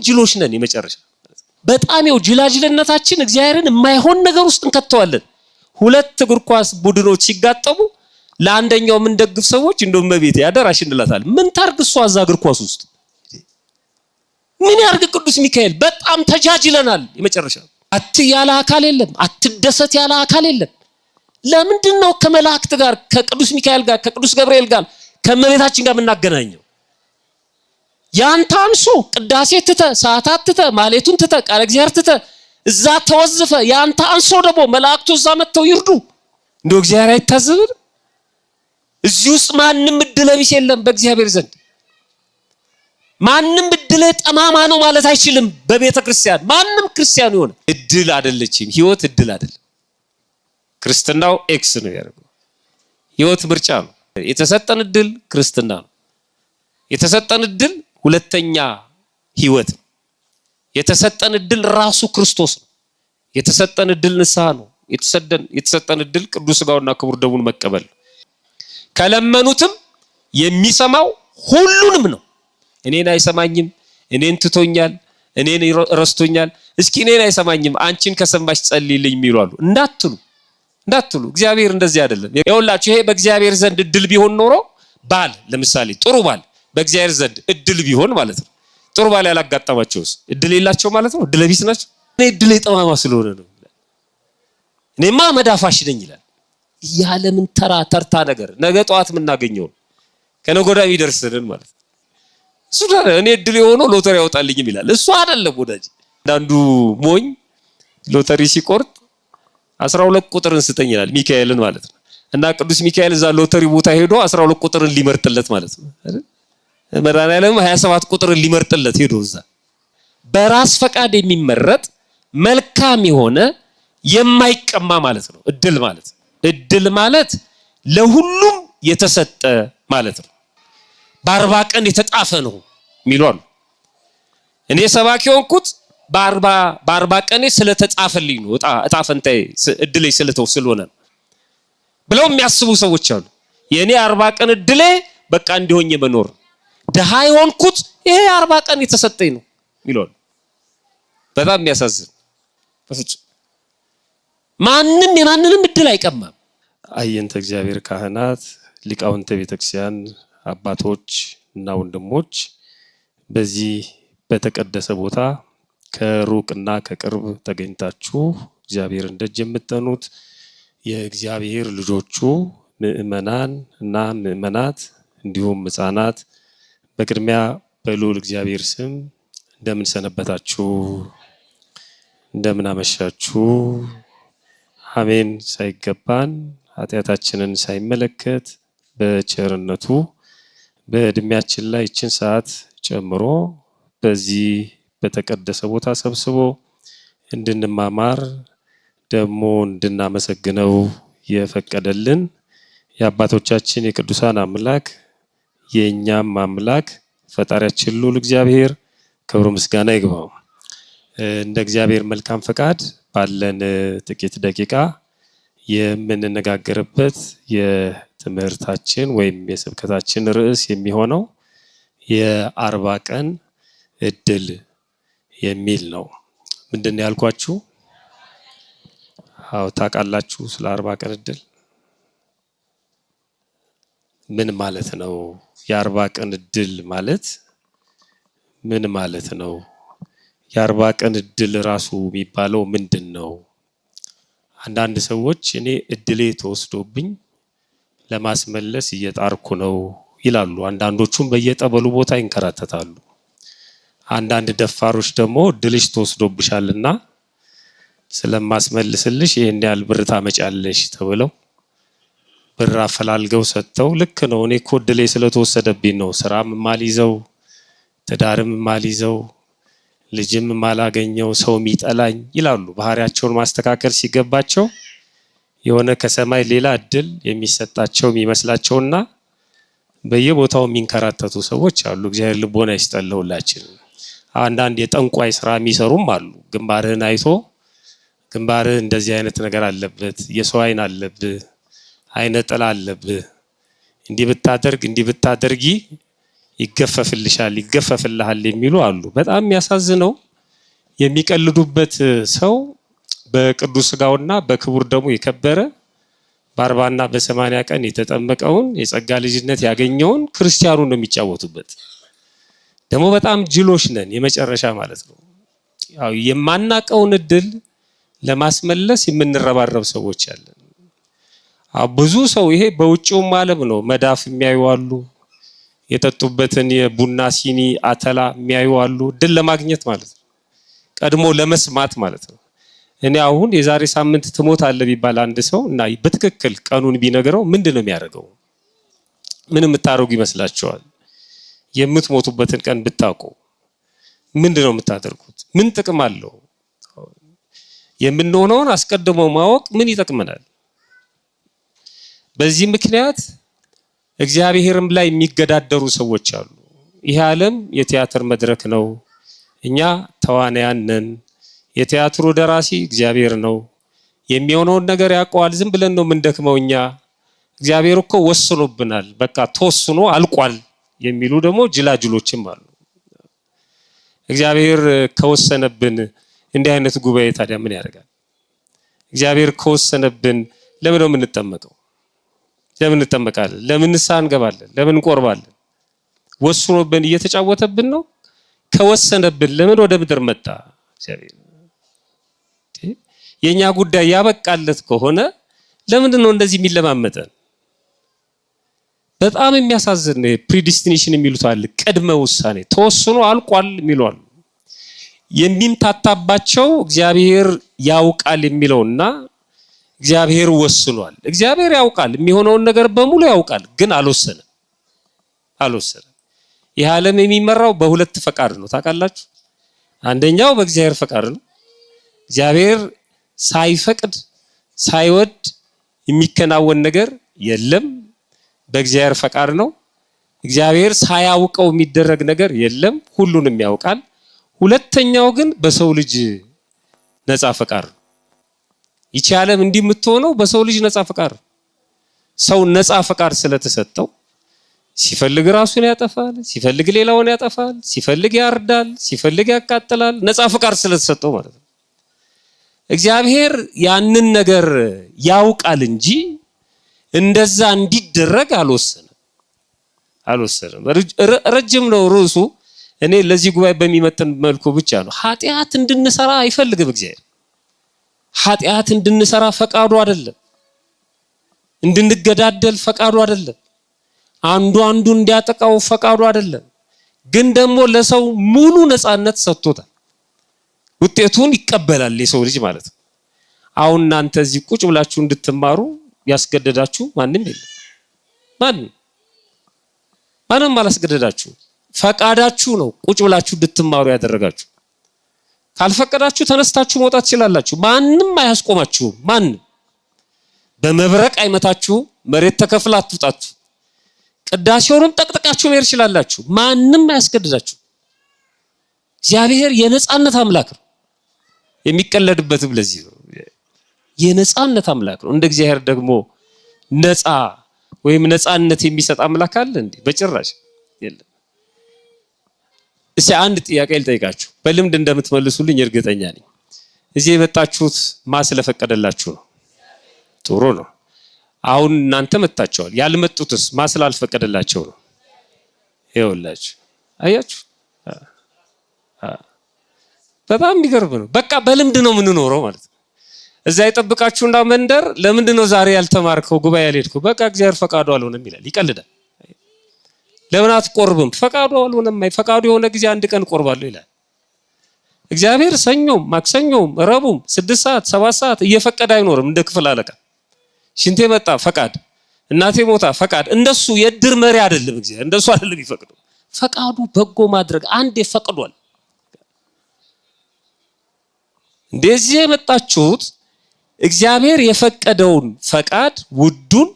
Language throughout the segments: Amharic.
ጅሎች ነን የመጨረሻ በጣም ጅላጅልነታችን እግዚአብሔርን የማይሆን ነገር ውስጥ እንከተዋለን ሁለት እግር ኳስ ቡድኖች ሲጋጠሙ ለአንደኛው ምን ደግፍ ሰዎች እንደው መቤት ያደራሽ እንላታለን ምን ታርግ እሷ እዛ እግር ኳስ ውስጥ ምን ያርግ ቅዱስ ሚካኤል በጣም ተጃጅለናል የመጨረሻ አትያለ አካል የለም አትደሰት ያለ አካል የለም ለምንድነው ከመላእክት ጋር ከቅዱስ ሚካኤል ጋር ከቅዱስ ገብርኤል ጋር ከመቤታችን ጋር ምናገናኘው ያንተ አንሶ ቅዳሴ ትተ ሰዓታት ትተ ማሌቱን ትተ ቃለ እግዚአብሔር ትተ እዛ ተወዝፈ ያንተ አንሶ ደግሞ መላእክቱ እዛ መተው ይርዱ እንደው እግዚአብሔር አይታዘብም እዚህ ውስጥ ማንንም እድለቢስ የለም በእግዚአብሔር ዘንድ ማንንም እድለ ጠማማ ነው ማለት አይችልም በቤተ ክርስቲያን ማንንም ክርስቲያን ይሆን እድል አይደለችም ህይወት እድል አይደለም ክርስትናው ኤክስ ነው ያደርገው ህይወት ምርጫ ነው የተሰጠን እድል ክርስትና ነው የተሰጠን እድል ሁለተኛ ህይወት የተሰጠን እድል ራሱ ክርስቶስ ነው የተሰጠን እድል ንስሐ ነው የተሰጠን እድል ቅዱስ ሥጋውና ክቡር ደሙን መቀበል ከለመኑትም የሚሰማው ሁሉንም ነው እኔን አይሰማኝም እኔን ትቶኛል እኔን ረስቶኛል እስኪ እኔን አይሰማኝም አንቺን ከሰማሽ ጸልይልኝ የሚሏሉ እንዳትሉ እግዚአብሔር እንደዚህ አይደለም ይኸውላችሁ ይሄ በእግዚአብሔር ዘንድ እድል ቢሆን ኖሮ ባል ለምሳሌ ጥሩ ባል በእግዚአብሔር ዘንድ እድል ቢሆን ማለት ነው ጥሩ ባል ያላጋጠማቸውስ እድል የላቸው ማለት ነው እድል ቢስ ናቸው እኔ እድል የጠማማ ስለሆነ ነው እኔማ መዳፋሽ ነኝ ይላል ያለምን ተርታ ነገር ነገ ጧት ምናገኘው ከነጎዳ ይደርስልን ማለት እሱ እኔ እድል የሆነው ሎተሪ ያወጣልኝም ይላል እሱ አይደለም ወዳጅ አንዱ ሞኝ ሎተሪ ሲቆርጥ 12 ቁጥርን ስጠኝ ይላል ሚካኤልን ማለት ነው እና ቅዱስ ሚካኤል እዛ ሎተሪ ቦታ ሄዶ 12 ቁጥርን ሊመርጥለት ማለት ነው አይደል መድኃኒዓለም 27 ቁጥርን ሊመርጥለት ሄዶ እዛ በራስ ፈቃድ የሚመረጥ መልካም የሆነ የማይቀማ ማለት ነው እድል ማለት ለሁሉም የተሰጠ ማለት ነው በ40 ቀን የተጣፈ ነው ሚሏል እኔ ሰባኪ ሆንኩት በ40 ቀን ስለተጻፈልኝ ነው እጣ ፈንታዬ እድሌ ስለሆነ ብለው የሚያስቡ ሰዎች አሉ የኔ 40 ቀን እድሌ በቃ እንዲሆኝ መኖር ደሃ ሆንኩት ይሄ 40 ቀን የተሰጠኝ ነው ሚሏል በጣም የሚያሳዝን በፍጹም ማንንም የማንንም እድል አይቀማም አየንተ እግዚአብሔር ካህናት ሊቃውንተ ቤተክርስቲያን አባቶች እና ወንድሞች በዚህ በተቀደሰ ቦታ ከሩቅና ከቅርብ ተገኝታችሁ እግዚአብሔርን ደጅ የምትጠኑት የእግዚአብሔር ልጆቹ ምእመናን እና ምእመናት እንዲሁም ሕፃናት በቅድሚያ በልዑል እግዚአብሔር ስም እንደምን ሰነበታችሁ እንደምን አመሻችሁ አሜን ሳይገባን ኃጢአታችንን ሳይመለከት በቸርነቱ በእድሜያችን ላይ እችን ሰዓት ጨምሮ በዚህ በተቀደሰ ቦታ ሰብስቦ እንድንማማር ደግሞ እንድናመሰግነው የፈቀደልን የአባቶቻችን የቅዱሳን አምላክ የኛም አምላክ ፈጣሪያችን ልዑል እግዚአብሔር ክብር ምስጋና ይግባው እንደ እግዚአብሔር መልካም ፈቃድ ባለን ጥቂት ደቂቃ የምንነጋገርበት የትምህርታችን ወይም የስብከታችን ርዕስ የሚሆነው የ40 ቀን እድል የሚል ነው ምንድነው ያልኳችሁ ታውቃላችሁ ስለ 40 ቀን እድል ምን ማለት ነው የ40 ቀን እድል ማለት ምን ማለት ነው የ40 ቀን እድል ራሱ የሚባለው ምንድነው አንዳንድ ሰዎች እኔ እድሌ ተወስዶብኝ ለማስመለስ እየጣርኩ ነው ይላሉ አንዳንዶቹም በየጠበሉ ቦታ ይንከራተታሉ አንዳንድ ደፋሮች ደግሞ እድልሽ ተወስዶብሻልና ስለማስመልስልሽ ይሄን ያህል ብር ታመጫለሽ ተብለው ብር አፈላልገው ሰጥተው ልክ ነው እኔ እኮ እድሌ ስለተወሰደብኝ ነው ስራም ማልይዘው ትዳርም ማልይዘው ልጅም ማላገኘው ሰው ሚጠላኝ ይላሉ ባህሪያቸውን ማስተካከል ሲገባቸው የሆነ ከሰማይ ሌላ እድል የሚሰጣቸው የሚመስላቸውና በየቦታው የሚንከራተቱ ሰዎች አሉ እግዚአብሔር ልቦና ይስጠልሁላችን አንዳንድ የጠንቋይ ስራ የሚሰሩም አሉ ግንባርህን አይቶ ግንባርህ እንደዚህ አይነት ነገር አለበት የሰው አይን አለብህ አይነ ጥላ አለብህ እንዲህ ብታደርጊ ይገፈፍልሻል ይገፈፍልሃል የሚሉ አሉ። በጣም የሚያሳዝነው የሚቀልዱበት ሰው በቅዱስ ሥጋውና በክቡር ደሙ የከበረ በ40 እና በ80 ቀን የተጠመቀውን የጸጋ ልጅነት ያገኘውን ክርስቲያኑን ነው የሚጫወቱበት። ደግሞ በጣም ጅሎች ነን የመጨረሻ ማለት ነው። ያው የማናቀውን እድል ለማስመለስ የምንረባረብ ሰዎች አለን። ብዙ ሰው ይሄ በውጭውም ዓለም ነው መዳፍ የሚያዩ አሉ፣ የጠጡበትን የቡና ሲኒ አተላ የሚያዩ አሉ፣ እድል ለማግኘት ማለት ነው፣ ቀድሞ ለመስማት ማለት ነው። እኔ አሁን የዛሬ ሳምንት ትሞታለህ ቢባል አንድ ሰው እና በትክክል ቀኑን ቢነግረው ምንድን ነው የሚያደርገው? ምን የምታደርጉ ይመስላችኋል? የምትሞቱበትን ቀን ብታውቁ ምንድን ነው የምታደርጉት? ምን ጥቅም አለው? የምንሆነውን አስቀድሞ ማወቅ ምን ይጠቅመናል? በዚህ ምክንያት እግዚአብሔርም ላይ የሚገዳደሩ ሰዎች አሉ። ይህ ዓለም የቲያትር መድረክ ነው፣ እኛ ተዋናያን ነን። የቲያትሩ ደራሲ እግዚአብሔር ነው፣ የሚሆነውን ነገር ያውቀዋል። ዝም ብለን ነው የምንደክመው እኛ። እግዚአብሔር እኮ ወስኖብናል፣ በቃ ተወስኖ አልቋል የሚሉ ደግሞ ጅላጅሎችም አሉ። እግዚአብሔር ከወሰነብን እንዲህ አይነት ጉባኤ ታዲያ ምን ያደርጋል? እግዚአብሔር ከወሰነብን ለምን ነው የምንጠመቀው? ለምን እንጠመቃለን? ለምን ንስሐ እንገባለን? ለምን እንቆርባለን? ወስኖብን እየተጫወተብን ነው። ከወሰነብን ለምን ወደ ምድር መጣ እግዚአብሔር? የኛ ጉዳይ ያበቃለት ከሆነ ለምንድን ነው እንደዚህ የሚለማመጠን? በጣም የሚያሳዝን ነው። ፕሪዲስቲኔሽን የሚሉት አለ፣ ቅድመ ውሳኔ፣ ተወስኖ አልቋል የሚሉ አሉ። የሚምታታባቸው እግዚአብሔር ያውቃል የሚለውና እግዚአብሔር ወስኗል። እግዚአብሔር ያውቃል፣ የሚሆነውን ነገር በሙሉ ያውቃል፣ ግን አልወሰነም። ይህ ዓለም የሚመራው በሁለት ፈቃድ ነው። ታውቃላችሁ? አንደኛው በእግዚአብሔር ፈቃድ ነው። እግዚአብሔር ሳይፈቅድ ሳይወድ የሚከናወን ነገር የለም፣ በእግዚአብሔር ፈቃድ ነው። እግዚአብሔር ሳያውቀው የሚደረግ ነገር የለም፣ ሁሉንም ያውቃል። ሁለተኛው ግን በሰው ልጅ ነፃ ፈቃድ ነው። ይቺ ዓለም እንዲህ የምትሆነው በሰው ልጅ ነፃ ፈቃድ ነው። ሰው ነፃ ፈቃድ ስለተሰጠው ሲፈልግ ራሱን ያጠፋል፣ ሲፈልግ ሌላውን ያጠፋል፣ ሲፈልግ ያርዳል፣ ሲፈልግ ያቃጥላል። ነፃ ፈቃድ ስለተሰጠው ማለት ነው። እግዚአብሔር ያንን ነገር ያውቃል እንጂ እንደዛ እንዲደረግ አልወሰነም። ረጅም ነው ርዕሱ። እኔ ለዚህ ጉባኤ በሚመጥን መልኩ ብቻ ነው። ኃጢአት እንድንሰራ አይፈልግም እግዚአብሔር። ኃጢአት እንድንሰራ ፈቃዱ አይደለም። እንድንገዳደል ፈቃዱ አይደለም። አንዱ እንዲያጠቃው ፈቃዱ አይደለም። ግን ደግሞ ለሰው ሙሉ ነፃነት ሰጥቶታል። ውጤቱን ይቀበላል የሰው ልጅ ማለት ነው። አሁን እናንተ እዚህ ቁጭ ብላችሁ እንድትማሩ ያስገደዳችሁ ማንም የለም። ማንም አላስገደዳችሁ። ፈቃዳችሁ ነው ቁጭ ብላችሁ እንድትማሩ ያደረጋችሁ። ካልፈቀዳችሁ ተነስታችሁ መውጣት ትችላላችሁ። ማንም አያስቆማችሁም። ማንም በመብረቅ አይመታችሁ፣ መሬት ተከፍላ አትውጣችሁ፣ ቅዳሴውንም ጠቅጥቃችሁ መሄድ ትችላላችሁ። ማንም አያስገድዳችሁ። እግዚአብሔር የነፃነት አምላክ ነው። የሚቀለድበትም ለዚህ ነው። የነፃነት አምላክ ነው። እንደ እግዚአብሔር ደግሞ ነፃ ወይም ነፃነት የሚሰጥ አምላክ አለ እንዴ? በጭራሽ የለም። እስኪ አንድ ጥያቄ ልጠይቃችሁ፣ በልምድ እንደምትመልሱልኝ እርግጠኛ ነኝ። እዚህ የመጣችሁት ማን ስለፈቀደላችሁ ነው? ጥሩ ነው። አሁን እናንተ መጣችኋል። ያልመጡትስ ማን ስላልፈቀደላቸው ነው? ይኸውላችሁ፣ አያችሁ፣ በጣም የሚገርም ነው። በቃ በልምድ ነው የምንኖረው ማለት ነው። እዛ የጠብቃችሁና መንደር ለምንድን ነው ዛሬ ያልተማርከው ጉባኤ ያልሄድከው? በቃ እግዚአብሔር ፈቃዱ አልሆነም ይላል፣ ይቀልዳል። ለምን አትቆርብም? ፈቃዱ አልሆነም። ፈቃዱ የሆነ ጊዜ አንድ ቀን ቆርባለሁ ይላል እግዚአብሔር። ሰኞም ማክሰኞም ረቡም 6 ሰዓት 7 ሰዓት እየፈቀደ አይኖርም። እንደ ክፍል አለቃ ሽንቴ መጣ ፈቃድ፣ እናቴ ሞታ ፈቃድ። እንደሱ የእድር መሪ አይደለም እግዚአብሔር፣ እንደሱ አይደለም ይፈቅደው። ፈቃዱ በጎ ማድረግ አንዴ ፈቅዷል። እንደዚህ የመጣችሁት እግዚአብሔር የፈቀደውን ፈቃድ ውዱን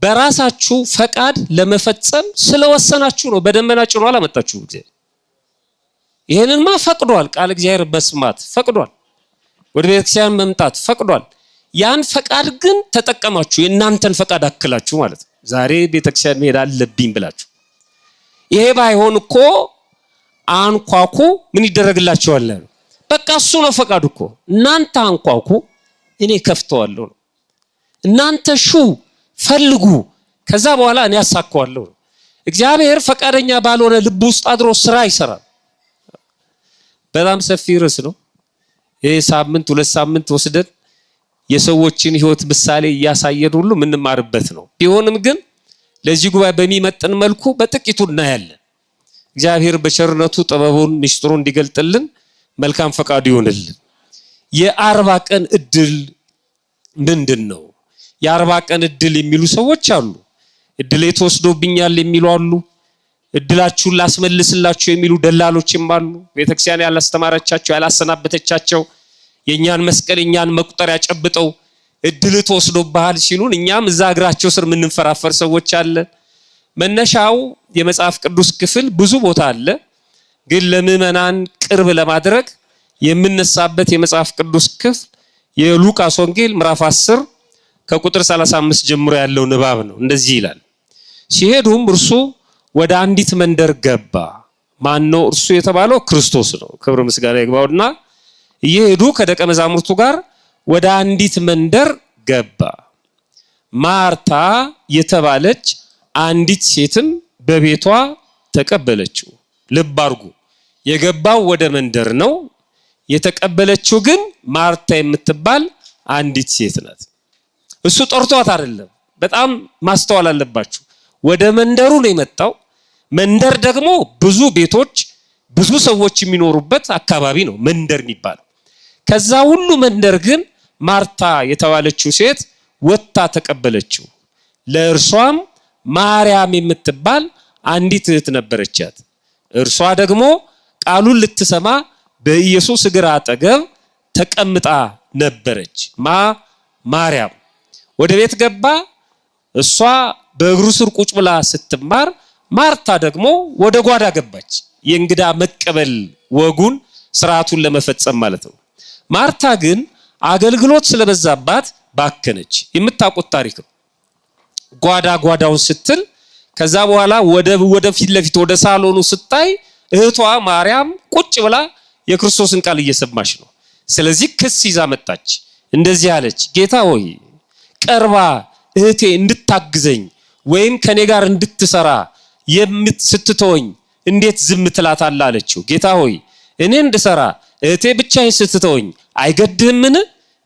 በራሳችሁ ፈቃድ ለመፈጸም ስለወሰናችሁ ነው። በደመና ጭኖ አላመጣችሁ እግዚአብሔር። ይሄንንማ ፈቅዷል። ቃል እግዚአብሔር መስማት ፈቅዷል። ወደ ቤተክርስቲያን መምጣት ፈቅዷል። ያን ፈቃድ ግን ተጠቀማችሁ፣ የእናንተን ፈቃድ አክላችሁ ማለት ነው። ዛሬ ቤተክርስቲያን መሄድ አለብኝ ብላችሁ ይሄ ባይሆን እኮ አንኳኩ ምን ይደረግላችኋል? በቃ እሱ ነው ፈቃዱ እኮ። እናንተ አንኳኩ እኔ ከፍተዋለሁ ነው። እናንተ ሹ ፈልጉ ከዛ በኋላ እኔ ያሳካዋለሁ ነው። እግዚአብሔር ፈቃደኛ ባልሆነ ልብ ውስጥ አድሮ ስራ ይሰራል። በጣም ሰፊ ርዕስ ነው ይሄ። ሳምንት 2 ሳምንት ወስደን የሰዎችን ህይወት ምሳሌ እያሳየን ሁሉ ምንማርበት ነው። ቢሆንም ግን ለዚህ ጉባኤ በሚመጥን መልኩ በጥቂቱ እናያለን። እግዚአብሔር በቸርነቱ ጥበቡን ምስጢሩን እንዲገልጥልን መልካም ፈቃዱ ይሆንልን። የ40 ቀን እድል ምንድነው? የ40 ቀን እድል የሚሉ ሰዎች አሉ። እድሌ ተወስዶብኛል የሚሉ አሉ። እድላችሁን ላስመልስላችሁ የሚሉ ደላሎችም አሉ። ቤተክርስቲያን ያላስተማረቻቸው ያላሰናበተቻቸው የኛን መስቀል የኛን መቁጠሪያ ጨብጠው እድል ተወስዶብሃል ሲሉን እኛም እዛ እግራቸው ስር ምንንፈራፈር ሰዎች አለ። መነሻው የመጽሐፍ ቅዱስ ክፍል ብዙ ቦታ አለ። ግን ለምዕመናን ቅርብ ለማድረግ የምንነሳበት የመጽሐፍ ቅዱስ ክፍል የሉቃስ ወንጌል ምዕራፍ 10 ከቁጥር 35 ጀምሮ ያለው ንባብ ነው። እንደዚህ ይላል። ሲሄዱም እርሱ ወደ አንዲት መንደር ገባ። ማን ነው እርሱ የተባለው? ክርስቶስ ነው። ክብር ምስጋና ይግባውና እየሄዱ ከደቀ መዛሙርቱ ጋር ወደ አንዲት መንደር ገባ። ማርታ የተባለች አንዲት ሴትም በቤቷ ተቀበለችው። ልብ አድርጉ፣ የገባው ወደ መንደር ነው። የተቀበለችው ግን ማርታ የምትባል አንዲት ሴት ናት። እሱ ጠርቷት አይደለም። በጣም ማስተዋል አለባችሁ። ወደ መንደሩ ነው የመጣው። መንደር ደግሞ ብዙ ቤቶች ብዙ ሰዎች የሚኖሩበት አካባቢ ነው መንደር የሚባለው። ከዛ ሁሉ መንደር ግን ማርታ የተባለችው ሴት ወጥታ ተቀበለችው። ለእርሷም ማርያም የምትባል አንዲት እህት ነበረቻት። እርሷ ደግሞ ቃሉን ልትሰማ በኢየሱስ እግር አጠገብ ተቀምጣ ነበረች። ማርያም ወደ ቤት ገባ። እሷ በእግሩ ስር ቁጭ ብላ ስትማር፣ ማርታ ደግሞ ወደ ጓዳ ገባች። የእንግዳ መቀበል ወጉን ስርዓቱን ለመፈጸም ማለት ነው። ማርታ ግን አገልግሎት ስለበዛባት ባከነች። የምታውቁት ታሪክ ነው። ጓዳውን ስትል ከዛ በኋላ ወደ ፊት ለፊት ወደ ሳሎኑ ስታይ እህቷ ማርያም ቁጭ ብላ የክርስቶስን ቃል እየሰማች ነው። ስለዚህ ክስ ይዛ መጣች። እንደዚህ አለች፣ ጌታ ሆይ ቀርባ እህቴ እንድታግዘኝ ወይም ከኔ ጋር እንድትሰራ ስትተወኝ እንዴት ዝም ትላታለህ አለችው። ጌታ ሆይ እኔ እንድሰራ እህቴ ብቻዬን ስትተወኝ አይገድህምን?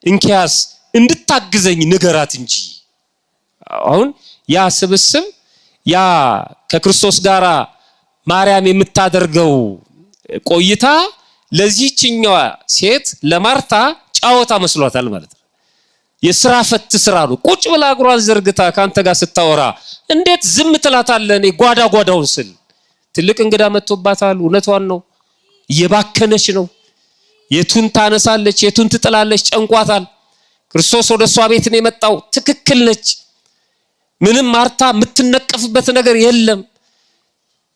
እንኪያስ እንድታግዘኝ ንገራት እንጂ። አሁን ያ ስብስብ ያ ከክርስቶስ ጋር ማርያም የምታደርገው ቆይታ ለዚህችኛዋ ሴት ለማርታ ጫወታ መስሏታል ማለት ነው። የሥራ ፈት ስራ ነው። ቁጭ ብላ እግሯን ዘርግታ ካንተ ጋር ስታወራ እንዴት ዝም ትላታለህ? እኔ ጓዳውን ስል ትልቅ እንግዳ መጥቶባታል። እውነቷን ነው። እየባከነች ነው። የቱን ታነሳለች የቱን ትጥላለች? ጨንቋታል። ክርስቶስ ወደ እሷ ቤት ነው የመጣው። ትክክል ነች። ምንም ማርታ የምትነቀፍበት ነገር የለም።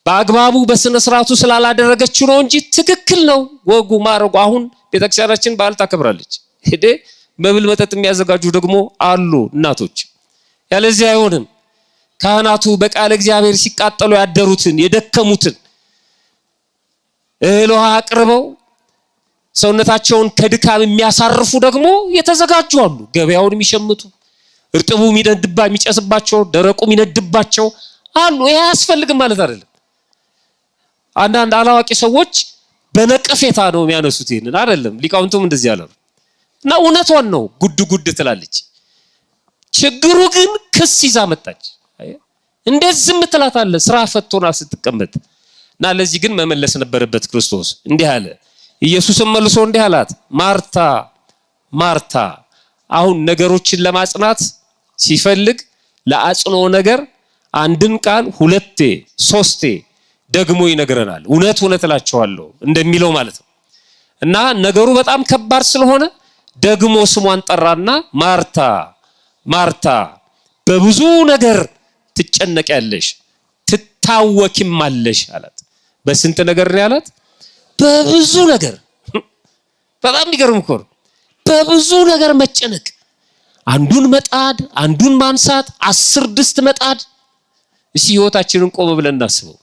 በአግባቡ በስነ ስርዓቱ ስላላደረገችው ነው እንጂ ትክክል ነው ወጉ ማረጉ። አሁን ቤተክርስቲያናችን በዓል ታከብራለች። ሄደ መብል መጠጥ የሚያዘጋጁ ደግሞ አሉ እናቶች። ያለዚህ አይሆንም። ካህናቱ በቃለ እግዚአብሔር ሲቃጠሉ ያደሩትን የደከሙትን እህል ውሃ አቅርበው ሰውነታቸውን ከድካም የሚያሳርፉ ደግሞ የተዘጋጁ አሉ። ገበያውን የሚሸምቱ እርጥቡ የሚጨስባቸው ደረቁ የሚነድባቸው አሉ። ይሄ አያስፈልግም ማለት አይደለም። አንዳንድ አላዋቂ ሰዎች በነቀፌታ ነው የሚያነሱት። ይሄንን አይደለም። ሊቃውንቱም እንደዚህ ያለው እና እውነቷን ነው። ጉድ ትላለች። ችግሩ ግን ክስ ይዛ መጣች። እንዴት ዝም ትላታለህ? ስራ ፈቶና ስትቀመጥ። እና ለዚህ ግን መመለስ ነበረበት ክርስቶስ። እንዲህ አለ። ኢየሱስም መልሶ እንዲህ አላት፣ ማርታ ማርታ። አሁን ነገሮችን ለማጽናት ሲፈልግ ለአጽንኦ ነገር አንድን ቃል 2 3 ደግሞ ይነግረናል። እውነት እላችኋለሁ እንደሚለው ማለት ነው። እና ነገሩ በጣም ከባድ ስለሆነ ደግሞ ስሟን ጠራና ማርታ ማርታ በብዙ ነገር ትጨነቂያለሽ ትታወኪማለሽ አላት። በስንት ነገር ነው ያላት? በብዙ ነገር። በጣም ይገርም እኮ ነው። በብዙ ነገር መጨነቅ፣ አንዱን መጣድ አንዱን ማንሳት፣ 10 ድስት መጣድ። እሺ ህይወታችንን ቆም ብለን እናስበው።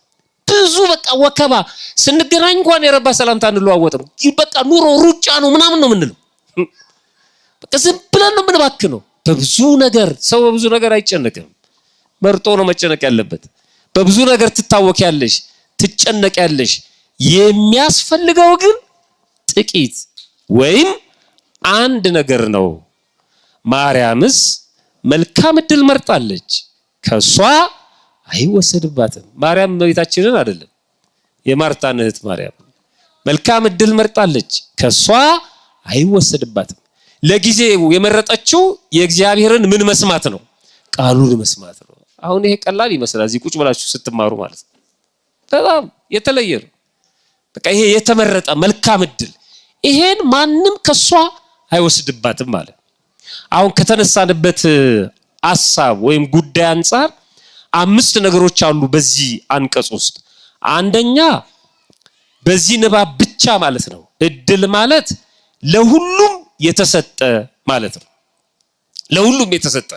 ብዙ በቃ ወከባ ስንገናኝ እንኳን የረባ ሰላምታ እንለዋወጥም። በቃ ኑሮ ሩጫ ነው ምናምን ነው የምንለው። በቃ ዝም ብለን ነው የምንባክነው። በብዙ ነገር ሰው በብዙ ነገር አይጨነቅም። መርጦ ነው መጨነቅ ያለበት። በብዙ ነገር ትታወቂያለሽ፣ ትጨነቂያለሽ። የሚያስፈልገው ግን ጥቂት ወይም አንድ ነገር ነው። ማርያምስ መልካም ዕድል መርጣለች፣ ከሷ አይወሰድባትም። ማርያም እመቤታችንን አይደለም፣ የማርታን እህት ማርያም መልካም ዕድል መርጣለች፣ ከሷ አይወሰድባትም። ለጊዜው የመረጠችው የእግዚአብሔርን ምን መስማት ነው? ቃሉን መስማት ነው። አሁን ይሄ ቀላል ይመስላል እዚህ ቁጭ ብላችሁ ስትማሩ ማለት ነው። በጣም የተለየ ነው። በቃ ይሄ የተመረጠ መልካም ዕድል፣ ይሄን ማንም ከሷ አይወስድባትም ማለት። አሁን ከተነሳንበት ሐሳብ ወይም ጉዳይ አንፃር 5 ነገሮች አሉ በዚህ አንቀጽ ውስጥ። አንደኛ በዚህ ንባብ ብቻ ማለት ነው ዕድል ማለት ለሁሉም የተሰጠ ማለት ነው። ለሁሉም የተሰጠ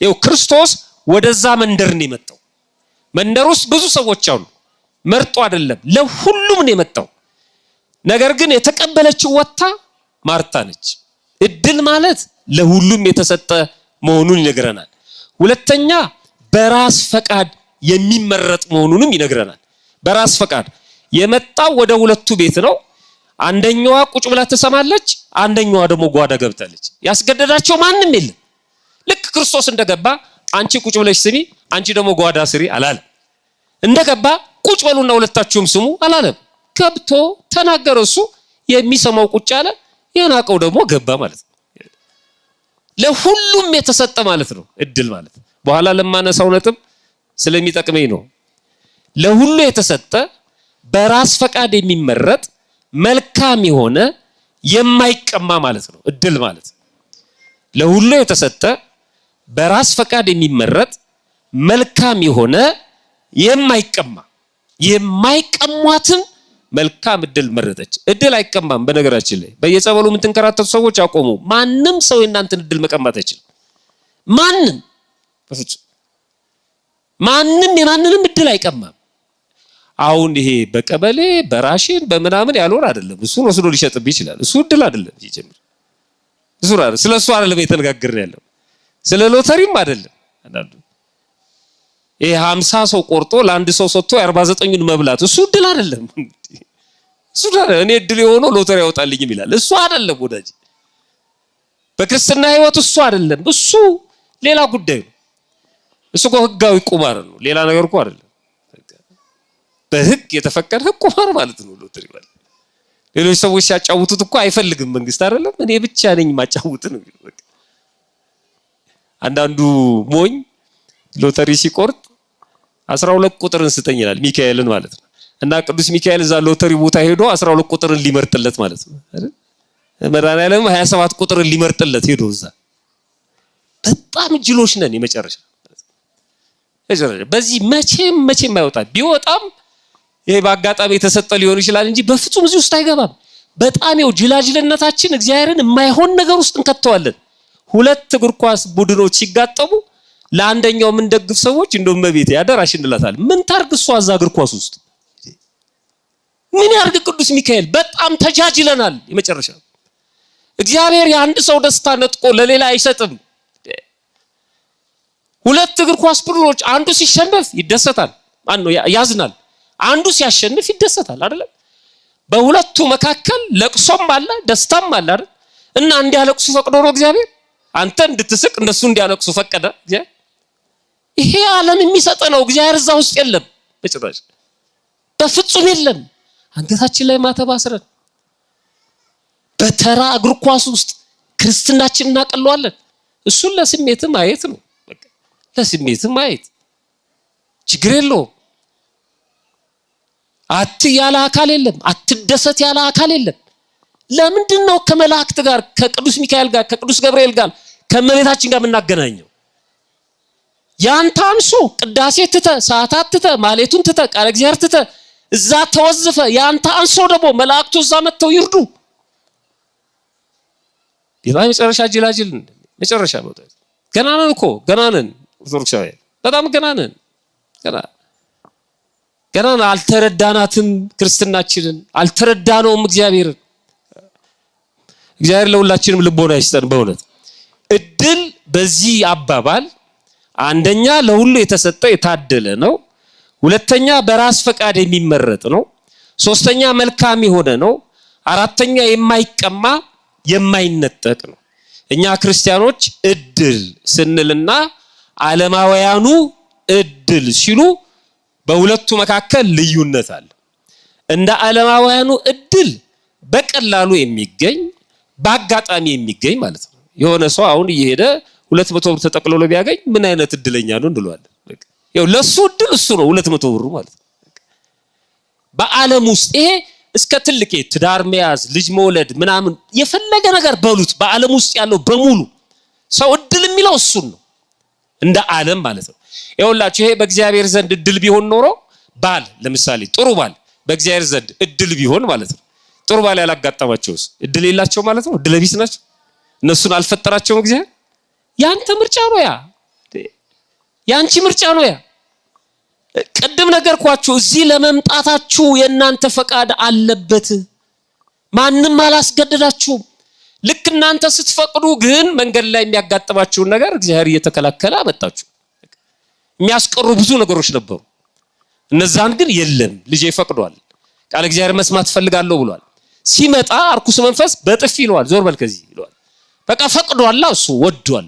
ይኸው ክርስቶስ ወደዛ መንደር ነው የመጣው። መንደር ውስጥ ብዙ ሰዎች አሉ። መርጦ አይደለም፣ ለሁሉም ነው የመጣው። ነገር ግን የተቀበለችው ወጣ ማርታ ነች። ዕድል ማለት ለሁሉም የተሰጠ መሆኑን ይነግረናል። ሁለተኛ በራስ ፈቃድ የሚመረጥ መሆኑንም ይነግረናል። በራስ ፈቃድ የመጣው ወደ ሁለቱ ቤት ነው። አንደኛዋ ቁጭ ብላ ትሰማለች፣ አንደኛዋ ደግሞ ጓዳ ገብታለች። ያስገደዳቸው ማንም የለም። ልክ ክርስቶስ እንደገባ አንቺ ቁጭ ብለሽ ስሚ፣ አንቺ ደግሞ ጓዳ ስሪ አላለም። እንደገባ ቁጭ በሉና ሁለታችሁም ስሙ አላለም። ገብቶ ተናገረ። እሱ የሚሰማው ቁጭ አለ፣ የናቀው ደግሞ ገባ ማለት ነው። ለሁሉም የተሰጠ ማለት ነው ዕድል ማለት። በኋላ ለማነሳው ነጥብ ስለሚጠቅመኝ ነው። ለሁሉ የተሰጠ በራስ ፈቃድ የሚመረጥ መልካም የሆነ የማይቀማ ማለት ነው ዕድል ማለት። ለሁሉ የተሰጠ በራስ ፈቃድ የሚመረጥ መልካም የሆነ የማይቀማ የማይቀሟትን መልካም ዕድል መረጠች። ዕድል አይቀማም። በነገራችን ላይ በየጸበሉ የምትንከራተቱ ሰዎች አቆሙ። ማንም ሰው የእናንተን ዕድል መቀማት አይችልም። ማንም በፍጹም ማንም የማንንም ዕድል አይቀማም። አሁን ይሄ በቀበሌ በራሽን በምናምን ያልሆነ አይደለም። እሱን ወስዶ ሊሸጥብህ ይችላል። እሱ ዕድል አይደለም ሲጀምር። እሱ አይደለም፣ ስለሱ አይደለም የተነጋገርን ያለው። ስለ ሎተሪም አይደለም። አንዳንዱ ይሄ 50 ሰው ቆርጦ ለአንድ ሰው ሰጥቶ 49ን መብላት እሱ ዕድል አይደለም። እሱ እኔ ዕድል የሆነው ሎተሪ ያወጣልኝም ይላል። እሱ አይደለም ወዳጅ። በክርስትና ሕይወት እሱ አይደለም። እሱ ሌላ ጉዳይ ነው። እሱ እኮ ህጋዊ ቁማር ነው፣ ሌላ ነገር እኮ አይደለም። በህግ የተፈቀደ ቁማር ማለት ነው ሎተሪ ማለት። ሌሎች ሰዎች ሲያጫውቱት እኮ አይፈልግም መንግስት አይደለም፣ እኔ ብቻ ነኝ ማጫውት ነው የሚለው። በቃ አንዳንዱ ሞኝ ሎተሪ ሲቆርጥ 12 ቁጥርን ስጠኝ ይላል፣ ሚካኤልን ማለት ነው። እና ቅዱስ ሚካኤል እዛ ሎተሪ ቦታ ሄዶ 12 ቁጥርን ሊመርጥለት ማለት ነው አይደል? መድኃኒዓለም 27 ቁጥርን ሊመርጥለት ሄዶ እዛ። በጣም ጅሎች ነን የመጨረሻ። በዚህ መቼም አይወጣም። ቢወጣም ይሄ በአጋጣሚ የተሰጠ ሊሆን ይችላል እንጂ በፍጹም እዚህ ውስጥ አይገባም። በጣም ይኸው ጅላጅልነታችን እግዚአብሔርን የማይሆን ነገር ውስጥ እንከተዋለን። 2 እግር ኳስ ቡድኖች ሲጋጠሙ ለአንደኛው ምን ደግፍ ሰዎች እንደውም መቤት ያደራሽ እንላታለን። ምን ታርግ እሷ እዛ እግር ኳስ ውስጥ ምን ያርግ ቅዱስ ሚካኤል? በጣም ተጃጅለናል የመጨረሻ። እግዚአብሔር የአንድ ሰው ደስታ ነጥቆ ለሌላ አይሰጥም። 2 እግር ኳስ ቡድኖች አንዱ ሲሸነፍ ይደሰታል፣ ያዝናል። አንዱ ሲያሸንፍ ይደሰታል አይደለም? በሁለቱ መካከል ለቅሶም አለ ደስታም አለ አይደል? እና እንዲያለቅሱ ፈቅዶ ነው እግዚአብሔር። አንተ እንድትስቅ እነሱ እንዲያለቅሱ ፈቀደ እግዚአብሔር። ይሄ ዓለም የሚሰጥ ነው። እግዚአብሔር እዛ ውስጥ የለም በጭራሽ፣ በፍጹም የለም። አንገታችን ላይ ማተብ አስረን በተራ እግር ኳስ ውስጥ ክርስትናችንን እናቀለዋለን። እሱን ለስሜትም ማየት ነው። በቃ ለስሜትም ማየት ችግር የለውም። ያለ አካል የለም፣ አትደሰት ያለ አካል የለም። ለምንድን ነው ከመላእክት ጋር ከቅዱስ ሚካኤል ጋር ከቅዱስ ገብርኤል ጋር ከመቤታችን ጋር የምናገናኘው? ያንተ አንሶ ቅዳሴ ትተ ሰዓታት ትተ ማሌቱን ትተ ቃለ እግዚአብሔር ትተ እዛ ተወዝፈ ያንተ አንሶ ደግሞ መላእክቱ እዛ መጥተው ይርዱ። የባይ መጨረሻ ጅላጅል መጨረሻ ቦታ ገና ነን እኮ ገና ነን። ኦርቶዶክሳውያን በጣም ገና ነን። ገና አልተረዳናትም። ክርስትናችንን አልተረዳነውም። እግዚአብሔር ለሁላችንም ልቦና ይስጠን። በእውነት እድል በዚህ አባባል አንደኛ ለሁሉ የተሰጠው የታደለ ነው። ሁለተኛ በራስ ፈቃድ የሚመረጥ ነው። ሶስተኛ መልካም የሆነ ነው። አራተኛ የማይቀማ የማይነጠቅ ነው። እኛ ክርስቲያኖች እድል ስንልና ዓለማውያኑ እድል ሲሉ በሁለቱ መካከል ልዩነት አለ። እንደ ዓለማውያኑ እድል በቀላሉ የሚገኝ በአጋጣሚ የሚገኝ ማለት ነው። የሆነ ሰው አሁን እየሄደ 200 ብር ተጠቅልሎ ቢያገኝ ምን አይነት እድለኛ ነው እንለዋለን። ያው ለሱ እድል እሱ ነው 200 ብሩ ማለት ነው። በዓለም ውስጥ ይሄ እስከ ትልቅ ትዳር መያዝ፣ ልጅ መውለድ ምናምን የፈለገ ነገር በሉት በዓለም ውስጥ ያለው በሙሉ ሰው እድል የሚለው እሱን ነው እንደ ዓለም ማለት ነው። ይኸውላችሁ ይሄ በእግዚአብሔር ዘንድ እድል ቢሆን ኖሮ ባል ለምሳሌ ጥሩ ባል በእግዚአብሔር ዘንድ እድል ቢሆን ማለት ነው። ጥሩ ባል ያላጋጠማቸውስ እድል የላቸው ማለት ነው። እድለ ቢስ ናቸው። እነሱን አልፈጠራቸውም እግዚአብሔር። ያንተ ምርጫ ነው ያ፣ ያንቺ ምርጫ ነው ያ። ቅድም ነገርኳችሁ፣ እዚህ ለመምጣታችሁ የእናንተ ፈቃድ አለበት። ማንም አላስገደዳችሁም። ልክ እናንተ ስትፈቅዱ ግን መንገድ ላይ የሚያጋጥማችሁን ነገር እግዚአብሔር እየተከላከለ አመጣችሁ። የሚያስቀሩ ብዙ ነገሮች ነበሩ። እነዛን ግን የለም ልጄ ፈቅዷል፣ ቃል እግዚአብሔር መስማት ፈልጋለሁ ብሏል። ሲመጣ አርኩስ መንፈስ በጥፊ ይለዋል፣ ዞር በል ከዚህ ይለዋል። በቃ ፈቅዷል፣ እሱ ወዷል።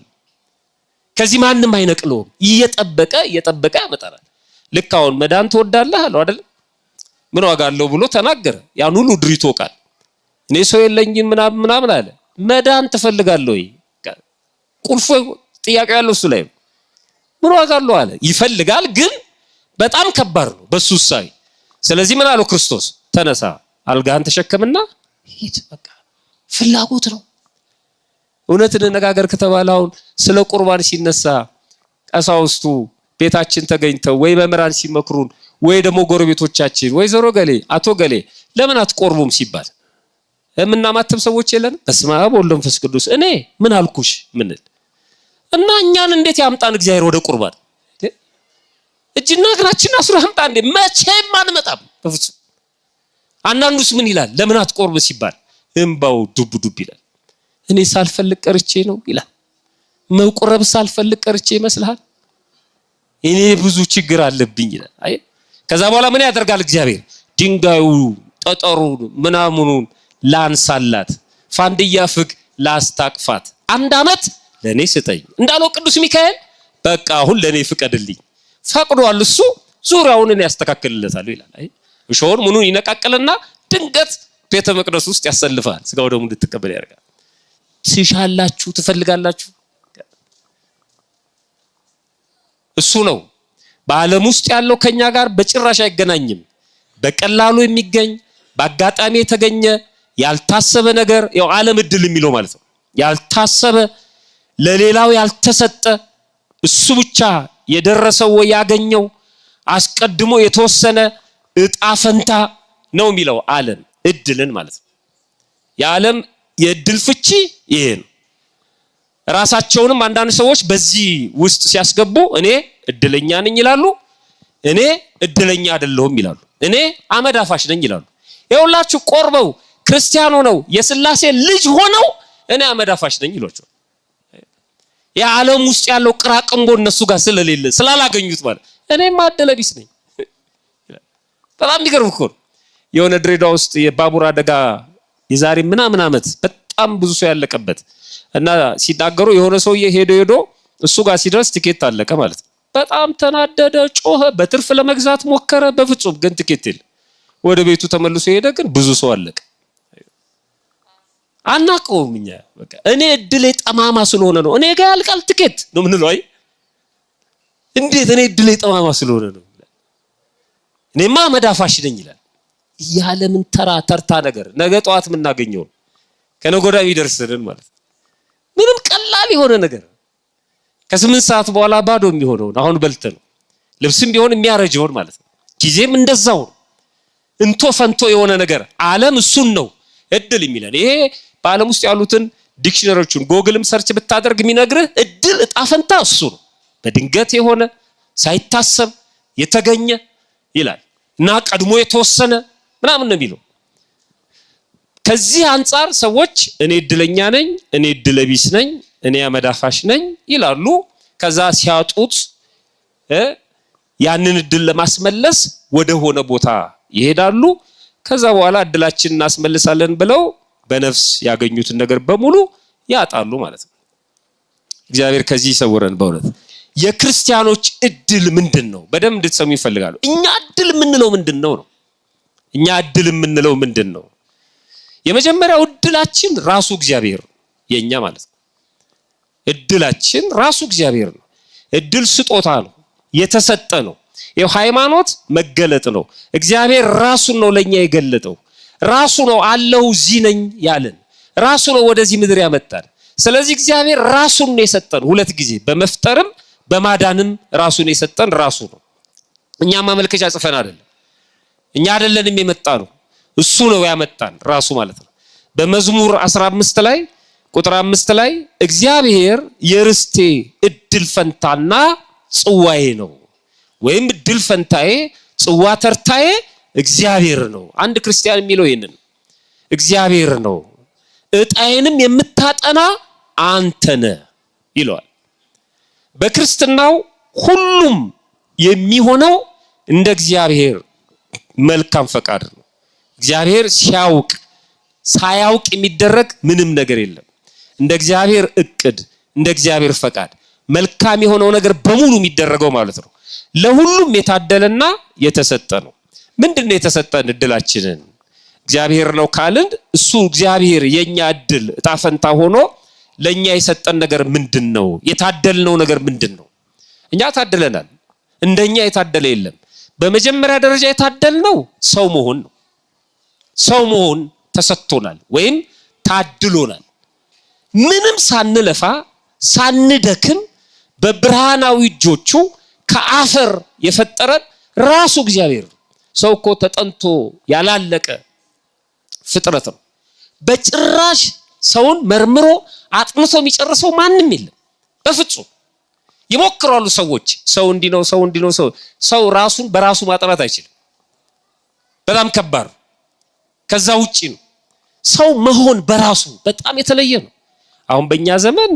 ከዚህ ማንም አይነቅለውም። እየጠበቀ ያመጣናል። ልክ አሁን መዳን ትወዳለህ አለው አይደል? ምን ዋጋ አለው ብሎ ተናገረ። ያን ሁሉ ድሪቶ ቃል እኔ ሰው የለኝም ምናምን አለ። መዳን ትፈልጋለህ ወይ? ቁልፉ ጥያቄ ያለው እሱ ላይ ምን ዋጋ አለው አለ። ይፈልጋል፣ ግን በጣም ከባድ ነው በሱ ውሳኔ። ስለዚህ ምን አለው ክርስቶስ? ተነሳ፣ አልጋህን ተሸከምና ሂድ። በቃ ፍላጎት ነው። እውነት እንነጋገር ከተባለ አሁን ስለ ቁርባን ሲነሳ ቀሳውስቱ ቤታችን ተገኝተው ወይ መምህራን ሲመክሩን ወይ ደግሞ ጎረቤቶቻችን ወይዘሮ ገሌ አቶ ገሌ ለምን አትቆርቡም ሲባል የምናማተብ ሰዎች የለንም? በስመ አብ ወወልድ ወመንፈስ ቅዱስ እኔ ምን አልኩሽ ምንል እና እኛን እንዴት ያምጣን እግዚአብሔር ወደ ቁርባን? እጅና እግራችን አስሮ ያምጣ እንዴ? መቼም አንመጣም በፍጹም። አንዳንዱስ ምን ይላል? ለምን አትቆርብ ሲባል እንባው ዱብ ዱብ ይላል። እኔ ሳልፈልግ ቀርቼ ነው ይላል። መቁረብ ሳልፈልግ ቀርቼ ይመስልሃል? እኔ ብዙ ችግር አለብኝ ይላል። አይ ከዛ በኋላ ምን ያደርጋል እግዚአብሔር? ድንጋዩ ጠጠሩ ምናምኑን ላንሳላት፣ ፋንድያ ፍግ ላስታቅፋት፣ 1 ዓመት ለኔ ስጠኝ እንዳለው ቅዱስ ሚካኤል በቃ አሁን ለኔ ፍቀድልኝ። ፈቅዷል እሱ። ዙሪያውን እኔ ያስተካክልለታለሁ ይላል። አይ እሾውን ምኑን ይነቃቀልና ድንገት ቤተ መቅደስ ውስጥ ያሰልፋል። ስጋው ደግሞ እንድትቀበል ያደርጋል። ትሻላችሁ፣ ትፈልጋላችሁ። እሱ ነው በዓለም ውስጥ ያለው ከኛ ጋር በጭራሽ አይገናኝም። በቀላሉ የሚገኝ በአጋጣሚ የተገኘ ያልታሰበ ነገር ያው ዓለም እድል የሚለው ማለት ነው። ያልታሰበ ለሌላው ያልተሰጠ እሱ ብቻ የደረሰው ወይ ያገኘው አስቀድሞ የተወሰነ እጣ ፈንታ ነው የሚለው ዓለም እድልን ማለት ነው። የዓለም የእድል ፍቺ ይሄ ነው። ራሳቸውንም አንዳንድ ሰዎች በዚህ ውስጥ ሲያስገቡ እኔ እድለኛ ነኝ ይላሉ፣ እኔ እድለኛ አይደለሁም ይላሉ፣ እኔ አመድ አፋሽ ነኝ ይላሉ። ይኸውላችሁ ቆርበው ክርስቲያኖ ነው የሥላሴ ልጅ ሆነው እኔ አመድ አፋሽ ነኝ ይሏቸዋል። የዓለም ውስጥ ያለው ቅራቅንቦ እነሱ ጋር ስለሌለ ስላላገኙት ማለት እኔማ እድለ ቢስ ነኝ። በጣም ይገርም እኮ የሆነ ድሬዳዋ ውስጥ የባቡር አደጋ የዛሬ ምናምን ዓመት በጣም ብዙ ሰው ያለቀበት እና ሲናገሩ የሆነ ሰውዬ ሄዶ እሱ ጋር ሲደርስ ቲኬት አለቀ ማለት ነው። በጣም ተናደደ፣ ጮኸ፣ በትርፍ ለመግዛት ሞከረ። በፍጹም ግን ቲኬት የለም። ወደ ቤቱ ተመልሶ ሄደ፣ ግን ብዙ ሰው አለቀ። አናውቀውም እኛ በቃ እኔ እድሌ ጠማማ ስለሆነ ነው እኔ ጋር ያልቃል ቲኬት ነው ምንለው። አይ እንዴት እኔ እድሌ ጠማማ ስለሆነ ነው እኔማ መዳፋሽ ነኝ ይላል። ያለምን ተርታ ነገር ነገ ጠዋት የምናገኘው ከነገ ወዲያ ይደርስልን ማለት ነው። ምንም ቀላል የሆነ ነገር ከ8 ሰዓት በኋላ ባዶ የሚሆነው አሁን በልተ ነው። ልብስም ቢሆን የሚያረጀውን ማለት ነው። ጊዜም እንደዛው እንቶ ፈንቶ የሆነ ነገር ዓለም እሱን ነው እድል የሚለን። ይሄ በዓለም ውስጥ ያሉትን ዲክሽነሪዎችን ጎግልም ሰርች ብታደርግ የሚነግርህ እድል እጣ ፈንታ እሱ ነው። በድንገት የሆነ ሳይታሰብ የተገኘ ይላል። እና ቀድሞ የተወሰነ ምናምን ነው የሚለው። ከዚህ አንፃር ሰዎች እኔ እድለኛ ነኝ፣ እኔ እድለቢስ ነኝ፣ እኔ አመዳፋሽ ነኝ ይላሉ። ከዛ ሲያጡት ያንን እድል ለማስመለስ ወደ ሆነ ቦታ ይሄዳሉ። ከዛ በኋላ እድላችንን እናስመልሳለን ብለው በነፍስ ያገኙትን ነገር በሙሉ ያጣሉ ማለት ነው። እግዚአብሔር ከዚህ ይሰውረን። በእውነት የክርስቲያኖች እድል ምንድነው? በደንብ እንድትሰሙ ይፈልጋሉ። እኛ እድል የምንለው ምንድነው ነው? እኛ እድል የምንለው ምንድነው? የመጀመሪያው እድላችን ራሱ እግዚአብሔር የኛ ማለት ነው። እድላችን ራሱ እግዚአብሔር ነው። እድል ስጦታ ነው፣ የተሰጠ ነው። ይሄ ሃይማኖት መገለጥ ነው። እግዚአብሔር ራሱን ነው ለኛ የገለጠው። ራሱ ነው አለው እዚህ ነኝ ያለን። ራሱ ነው ወደዚህ ምድር ያመጣን። ስለዚህ እግዚአብሔር ራሱን ነው የሰጠን። ሁለት ጊዜ በመፍጠርም በማዳንም ራሱን የሰጠን ራሱ ነው። እኛ ማመልከቻ ጽፈን አይደለም። እኛ አይደለንም የመጣ ነው፣ እሱ ነው ያመጣን ራሱ ማለት ነው። በመዝሙር 15 ላይ ቁጥር 5 ላይ እግዚአብሔር የርስቴ እድል ፈንታና ጽዋዬ ነው፣ ወይም እድል ፈንታዬ ጽዋ ተርታዬ እግዚአብሔር ነው። አንድ ክርስቲያን የሚለው ይሄንን እግዚአብሔር ነው፣ እጣዬንም የምታጠና አንተ ነህ ይለዋል። በክርስትናው ሁሉም የሚሆነው እንደ እግዚአብሔር መልካም ፈቃድ ነው። እግዚአብሔር ሲያውቅ ሳያውቅ የሚደረግ ምንም ነገር የለም። እንደ እግዚአብሔር እቅድ፣ እንደ እግዚአብሔር ፈቃድ መልካም የሆነው ነገር በሙሉ የሚደረገው ማለት ነው። ለሁሉም የታደለና የተሰጠ ነው። ምንድነው የተሰጠን? እድላችንን እግዚአብሔር ነው ካልን እሱ እግዚአብሔር የኛ እድል እጣ ፈንታ ሆኖ ለኛ የሰጠን ነገር ምንድነው? የታደልነው ነገር ምንድነው? እኛ ታደለናል። እንደኛ የታደለ የለም። በመጀመሪያ ደረጃ የታደልነው ሰው መሆን ነው። ሰው መሆን ተሰጥቶናል ወይም ታድሎናል። ምንም ሳንለፋ ሳንደክም በብርሃናዊ እጆቹ ከአፈር የፈጠረን ራሱ እግዚአብሔር ነው። ሰው እኮ ተጠንቶ ያላለቀ ፍጥረት ነው። በጭራሽ ሰውን መርምሮ አጥንቶ የሚጨርሰው ማንም የለም በፍጹም። ይሞክራሉ ሰዎች፣ ሰው እንዲህ ነው፣ ሰው እንዲህ ነው። ሰው ራሱን በራሱ ማጥራት አይችልም። በጣም ከባድ። ከዛ ውጪ ነው። ሰው መሆን በራሱ በጣም የተለየ ነው። አሁን በእኛ ዘመን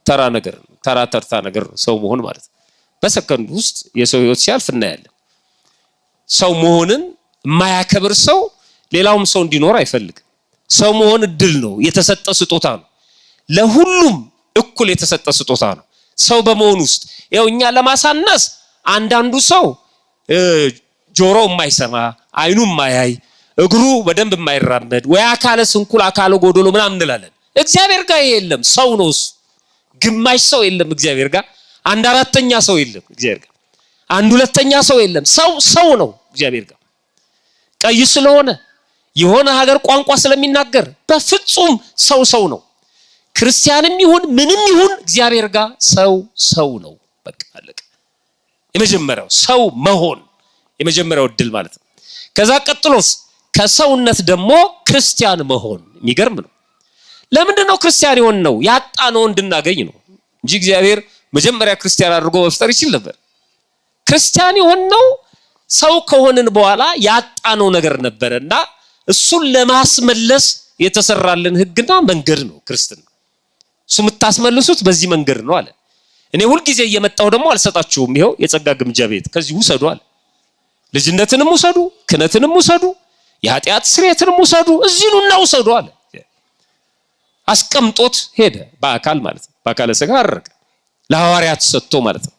ተራ ነገር ነው፣ ተራ ተርታ ነገር ነው ሰው መሆን ማለት ነው። በሰከንድ ውስጥ የሰው ህይወት ሲያልፍ እናያለን። ሰው መሆንን የማያከብር ሰው ሌላውም ሰው እንዲኖር አይፈልግም። ሰው መሆን እድል ነው፣ የተሰጠ ስጦታ ነው። ለሁሉም እኩል የተሰጠ ስጦታ ነው። ሰው በመሆን ውስጥ ያው እኛ ለማሳነስ አንዳንዱ ሰው ጆሮ የማይሰማ አይኑ የማያይ እግሩ በደንብ የማይራመድ ወይ አካለ ስንኩል አካለ ጎዶሎ ምናምን እንላለን። እግዚአብሔር ጋር የለም። ሰው ነው እሱ። ግማሽ ሰው የለም እግዚአብሔር ጋር። አንድ አራተኛ ሰው የለም እግዚአብሔር ጋር። አንድ ሁለተኛ ሰው የለም። ሰው ነው እግዚአብሔር ጋር። ቀይ ስለሆነ የሆነ ሀገር ቋንቋ ስለሚናገር በፍጹም ሰው ነው። ክርስቲያንም ይሁን ምንም ይሁን እግዚአብሔር ጋር ሰው ነው። በቃ አለቀ። የመጀመሪያው ሰው መሆን የመጀመሪያው እድል ማለት ነው። ከዛ ቀጥሎስ ከሰውነት ደግሞ ክርስቲያን መሆን የሚገርም ነው። ለምንድነው ክርስቲያን የሆን ነው? ያጣነው እንድናገኝ ነው እንጂ እግዚአብሔር መጀመሪያ ክርስቲያን አድርጎ መፍጠር ይችል ነበር። ክርስቲያን የሆን ነው ሰው ከሆንን በኋላ ያጣነው ነገር ነበርና እሱን ለማስመለስ የተሰራልን ህግና መንገድ ነው ክርስትና። እሱ የምታስመልሱት በዚህ መንገድ ነው አለ። እኔ ሁል ጊዜ እየመጣሁ ደግሞ አልሰጣችሁም፣ ይሄው የጸጋ ግምጃ ቤት ከዚህ ውሰዱ አለ። ልጅነትንም ውሰዱ፣ ክህነትንም ውሰዱ፣ የኃጢአት ስርየትንም ውሰዱ፣ እዚህ ኑና ውሰዱ አለ። አስቀምጦት ሄደ። በአካል ማለት ነው። በአካለ ሥጋ አረገ፣ ለሐዋርያት ሰጥቶ ማለት ነው።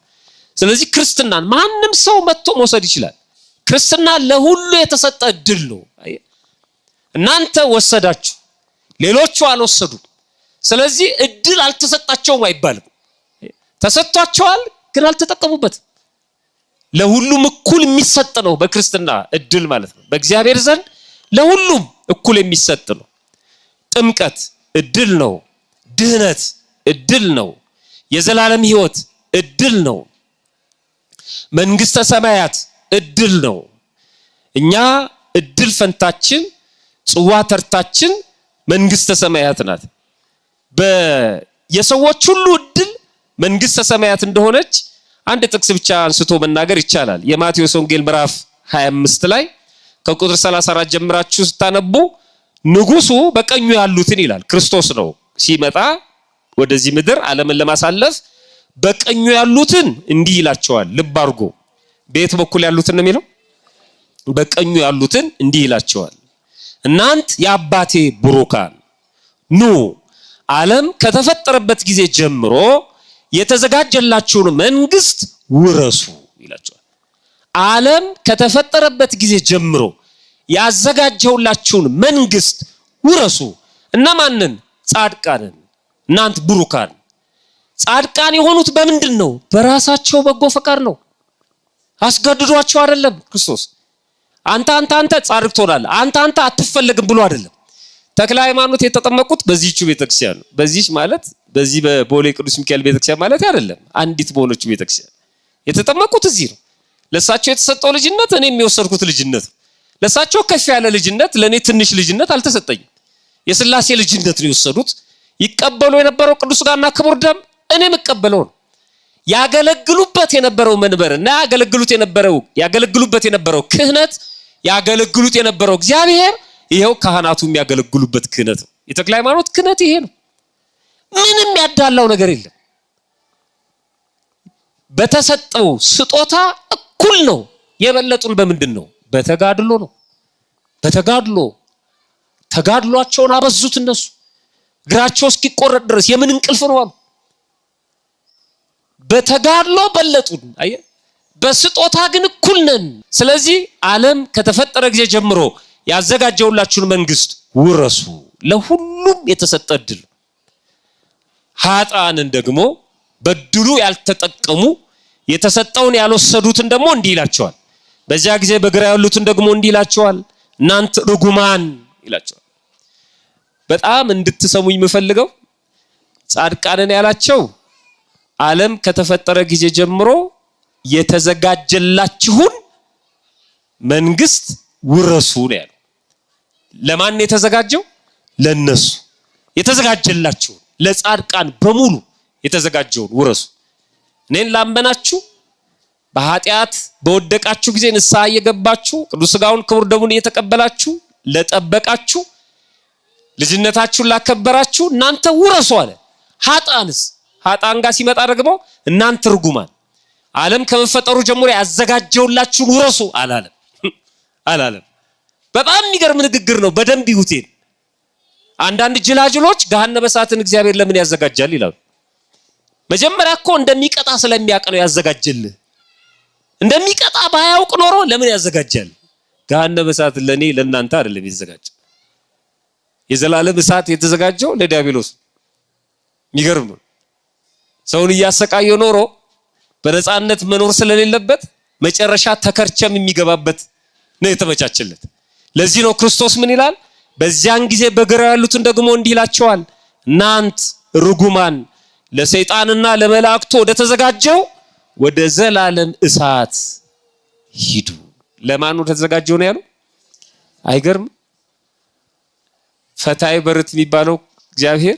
ስለዚህ ክርስትናን ማንም ሰው መጥቶ መውሰድ ይችላል። ክርስትና ለሁሉ የተሰጠ እድል ነው። እናንተ ወሰዳችሁ፣ ሌሎቹ አልወሰዱም። ስለዚህ እድል አልተሰጣቸውም አይባልም። ተሰጥቷቸዋል፣ ግን አልተጠቀሙበትም። ለሁሉም እኩል የሚሰጥ ነው በክርስትና እድል ማለት ነው። በእግዚአብሔር ዘንድ ለሁሉም እኩል የሚሰጥ ነው። ጥምቀት እድል ነው። ድህነት እድል ነው። የዘላለም ህይወት እድል ነው። መንግስተ ሰማያት እድል ነው። እኛ እድል ፈንታችን ጽዋ ተርታችን መንግስተ ሰማያት ናት። የሰዎች ሁሉ እድል መንግስተ ሰማያት እንደሆነች አንድ ጥቅስ ብቻ አንስቶ መናገር ይቻላል። የማቴዎስ ወንጌል ምዕራፍ 25 ላይ ከቁጥር 34 ጀምራችሁ ስታነቡ ንጉሱ በቀኙ ያሉትን ይላል። ክርስቶስ ነው ሲመጣ ወደዚህ ምድር ዓለምን ለማሳለፍ በቀኙ ያሉትን እንዲህ ይላቸዋል። ልብ አድርጎ በየት በኩል ያሉትን ነው የሚለው? በቀኙ ያሉትን እንዲህ ይላቸዋል፣ እናንት የአባቴ ብሩካን ኑ ዓለም ከተፈጠረበት ጊዜ ጀምሮ የተዘጋጀላችሁን መንግስት ውረሱ ይላቸዋል። ዓለም ከተፈጠረበት ጊዜ ጀምሮ ያዘጋጀውላችሁን መንግስት ውረሱ። እነማንን? ጻድቃንን። እናንት ብሩካን። ጻድቃን የሆኑት በምንድን ነው? በራሳቸው በጎ ፈቃድ ነው። አስገድዷቸው አይደለም። ክርስቶስ አንተ ጻድቅ ትሆናለህ፣ አንተ አትፈለግም ብሎ አይደለም። ተክለ ሃይማኖት የተጠመቁት በዚህች ቤተክርስቲያን ነው። በዚህች ማለት በዚህ በቦሌ ቅዱስ ሚካኤል ቤተክርስቲያን ማለት አይደለም። አንዲት በሆነችው ቤተክርስቲያን የተጠመቁት እዚህ ነው። ለሳቸው የተሰጠው ልጅነት እኔ የሚወሰድኩት ልጅነት ነው። ለሳቸው ከፍ ያለ ልጅነት ለኔ ትንሽ ልጅነት አልተሰጠኝም። የሥላሴ ልጅነት ነው የወሰዱት። ይቀበሉ የነበረው ቅዱስ ሥጋና ክቡር ደም እኔ መቀበለው ነው። ያገለግሉበት የነበረው መንበርና ያገለግሉበት የነበረው ክህነት፣ ያገለግሉት የነበረው እግዚአብሔር ይሄው ካህናቱ የሚያገለግሉበት ክህነት ነው። የተክለ ሃይማኖት ክህነት ይሄ ነው። ምንም ያዳላው ነገር የለም። በተሰጠው ስጦታ እኩል ነው። የበለጡን በምንድን ነው? በተጋድሎ ነው። ተጋድሏቸውን አበዙት። እነሱ እግራቸው እስኪቆረጥ ድረስ የምን እንቅልፍ ነው አሉ። በተጋድሎ በለጡን። አየህ፣ በስጦታ ግን እኩል ነን። ስለዚህ ዓለም ከተፈጠረ ጊዜ ጀምሮ ያዘጋጀውላችሁን መንግስት ውረሱ። ለሁሉም የተሰጠ እድል። ኃጥአንን ደግሞ በድሉ ያልተጠቀሙ የተሰጠውን ያልወሰዱትን ደግሞ እንዲህ ይላቸዋል። በዚያ ጊዜ በግራ ያሉትን ደግሞ እንዲህ ይላቸዋል፣ እናንተ ርጉማን ይላቸዋል። በጣም እንድትሰሙኝ የምፈልገው ጻድቃንን ያላቸው ዓለም ከተፈጠረ ጊዜ ጀምሮ የተዘጋጀላችሁን መንግስት ውረሱ ነው ያለው። ለማን የተዘጋጀው? ለነሱ የተዘጋጀላችሁ ለጻድቃን በሙሉ የተዘጋጀውን ውረሱ። እኔን ላመናችሁ በኃጢአት በወደቃችሁ ጊዜ ንስሐ እየገባችሁ ቅዱስ ሥጋውን ክቡር ደሙን እየተቀበላችሁ ለጠበቃችሁ ልጅነታችሁን ላከበራችሁ እናንተ ውረሱ አለ። ኃጥአን ጋር ሲመጣ ደግሞ እናንተ ርጉማን ዓለም ከመፈጠሩ ጀምሮ ያዘጋጀውላችሁን ውረሱ አላለም። በጣም የሚገርም ንግግር ነው። በደንብ ይሁቴን። አንዳንድ ጅላጅሎች ገሃነመ እሳትን እግዚአብሔር ለምን ያዘጋጃል ይላሉ። መጀመሪያ እኮ እንደሚቀጣ ስለሚያውቅ ነው ያዘጋጀልህ። እንደሚቀጣ ባያውቅ ኖሮ ለምን ያዘጋጃል? ገሃነመ እሳት ለኔ ለእናንተ አይደለም የተዘጋጀው። የዘላለም እሳት የተዘጋጀው ለዲያብሎስ። የሚገርም ነው። ሰውን እያሰቃየው ኖሮ በነፃነት መኖር ስለሌለበት መጨረሻ ተከርቸም የሚገባበት ነው የተመቻቸለት። ለዚህ ነው ክርስቶስ ምን ይላል? በዚያን ጊዜ በግራ ያሉትን ደግሞ እንዲህ ይላቸዋል፣ እናንት ርጉማን ለሰይጣንና ለመላእክቱ ወደ ተዘጋጀው ወደ ዘላለም እሳት ሂዱ። ለማን ወደ ተዘጋጀው ነው ያለው? አይገርም? ፈታይ በርት የሚባለው እግዚአብሔር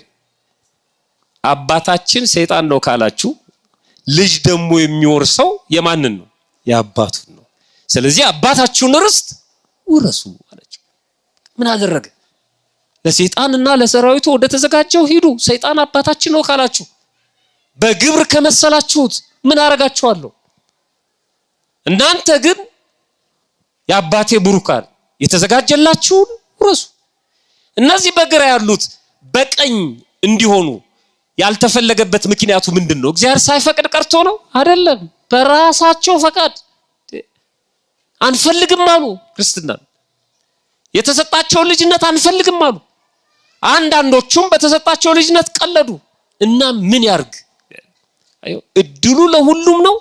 አባታችን ሰይጣን ነው ካላችሁ ልጅ ደግሞ የሚወርሰው የማንን ነው? የአባቱን ነው። ስለዚህ አባታችሁን ርስት ውረሱ አላቸው። ምን አደረገ? ለሰይጣንና ለሰራዊቱ ወደ ተዘጋጀው ሂዱ። ሰይጣን አባታችን ነው ካላችሁ በግብር ከመሰላችሁት ምን አረጋችኋለሁ? እናንተ ግን የአባቴ ብሩካን የተዘጋጀላችሁን ውረሱ። እነዚህ በግራ ያሉት በቀኝ እንዲሆኑ ያልተፈለገበት ምክንያቱ ምንድን ነው? እግዚአብሔር ሳይፈቅድ ቀርቶ ነው? አይደለም። በራሳቸው ፈቃድ አንፈልግም አሉ። ክርስትና የተሰጣቸው ልጅነት አንፈልግም አሉ። አንዳንዶቹም በተሰጣቸው ልጅነት ቀለዱ እና ምን ያርግ? እድሉ ለሁሉም ነው።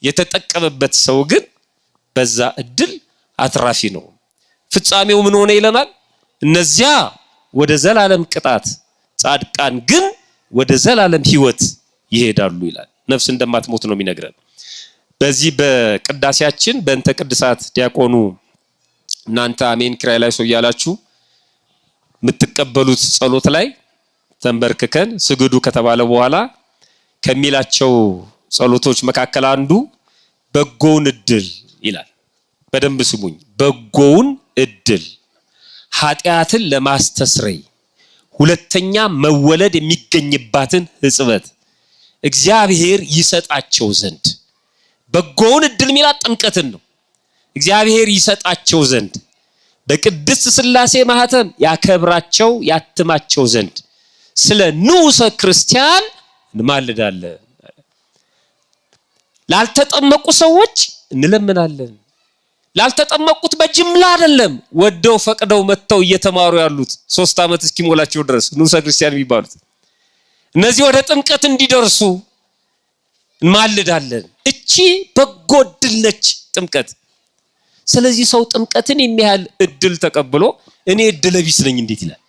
የተጠቀመበት ሰው ግን በዛ እድል አትራፊ ነው። ፍጻሜው ምን ሆነ ይለናል? እነዚያ ወደ ዘላለም ቅጣት፣ ጻድቃን ግን ወደ ዘላለም ሕይወት ይሄዳሉ ይላል። ነፍስ እንደማትሞት ነው የሚነግረን። በዚህ በቅዳሴያችን በእንተ ቅድሳት ዲያቆኑ እናንተ አሜን ኪራይ ላይ ሰው ያላችሁ የምትቀበሉት ጸሎት ላይ ተንበርክከን ስግዱ ከተባለ በኋላ ከሚላቸው ጸሎቶች መካከል አንዱ በጎውን እድል ይላል። በደንብ ስሙኝ። በጎውን እድል ኃጢአትን ለማስተስረይ ሁለተኛ መወለድ የሚገኝባትን ሕጽበት እግዚአብሔር ይሰጣቸው ዘንድ በጎውን እድል ሚላ ጥምቀትን ነው። እግዚአብሔር ይሰጣቸው ዘንድ በቅድስት ሥላሴ ማህተም ያከብራቸው ያትማቸው ዘንድ ስለ ንዑሰ ክርስቲያን እንማልዳለን። ላልተጠመቁ ሰዎች እንለምናለን። ላልተጠመቁት በጅምላ አይደለም፣ ወደው ፈቅደው መጥተው እየተማሩ ያሉት 3 ዓመት እስኪሞላቸው ድረስ ንዑሰ ክርስቲያን የሚባሉት እነዚህ ወደ ጥምቀት እንዲደርሱ እንማልዳለን። እቺ በጎ እድል ነች ጥምቀት። ስለዚህ ሰው ጥምቀትን የሚያህል እድል ተቀብሎ እኔ እድለ ቢስ ነኝ እንዴት ይላል?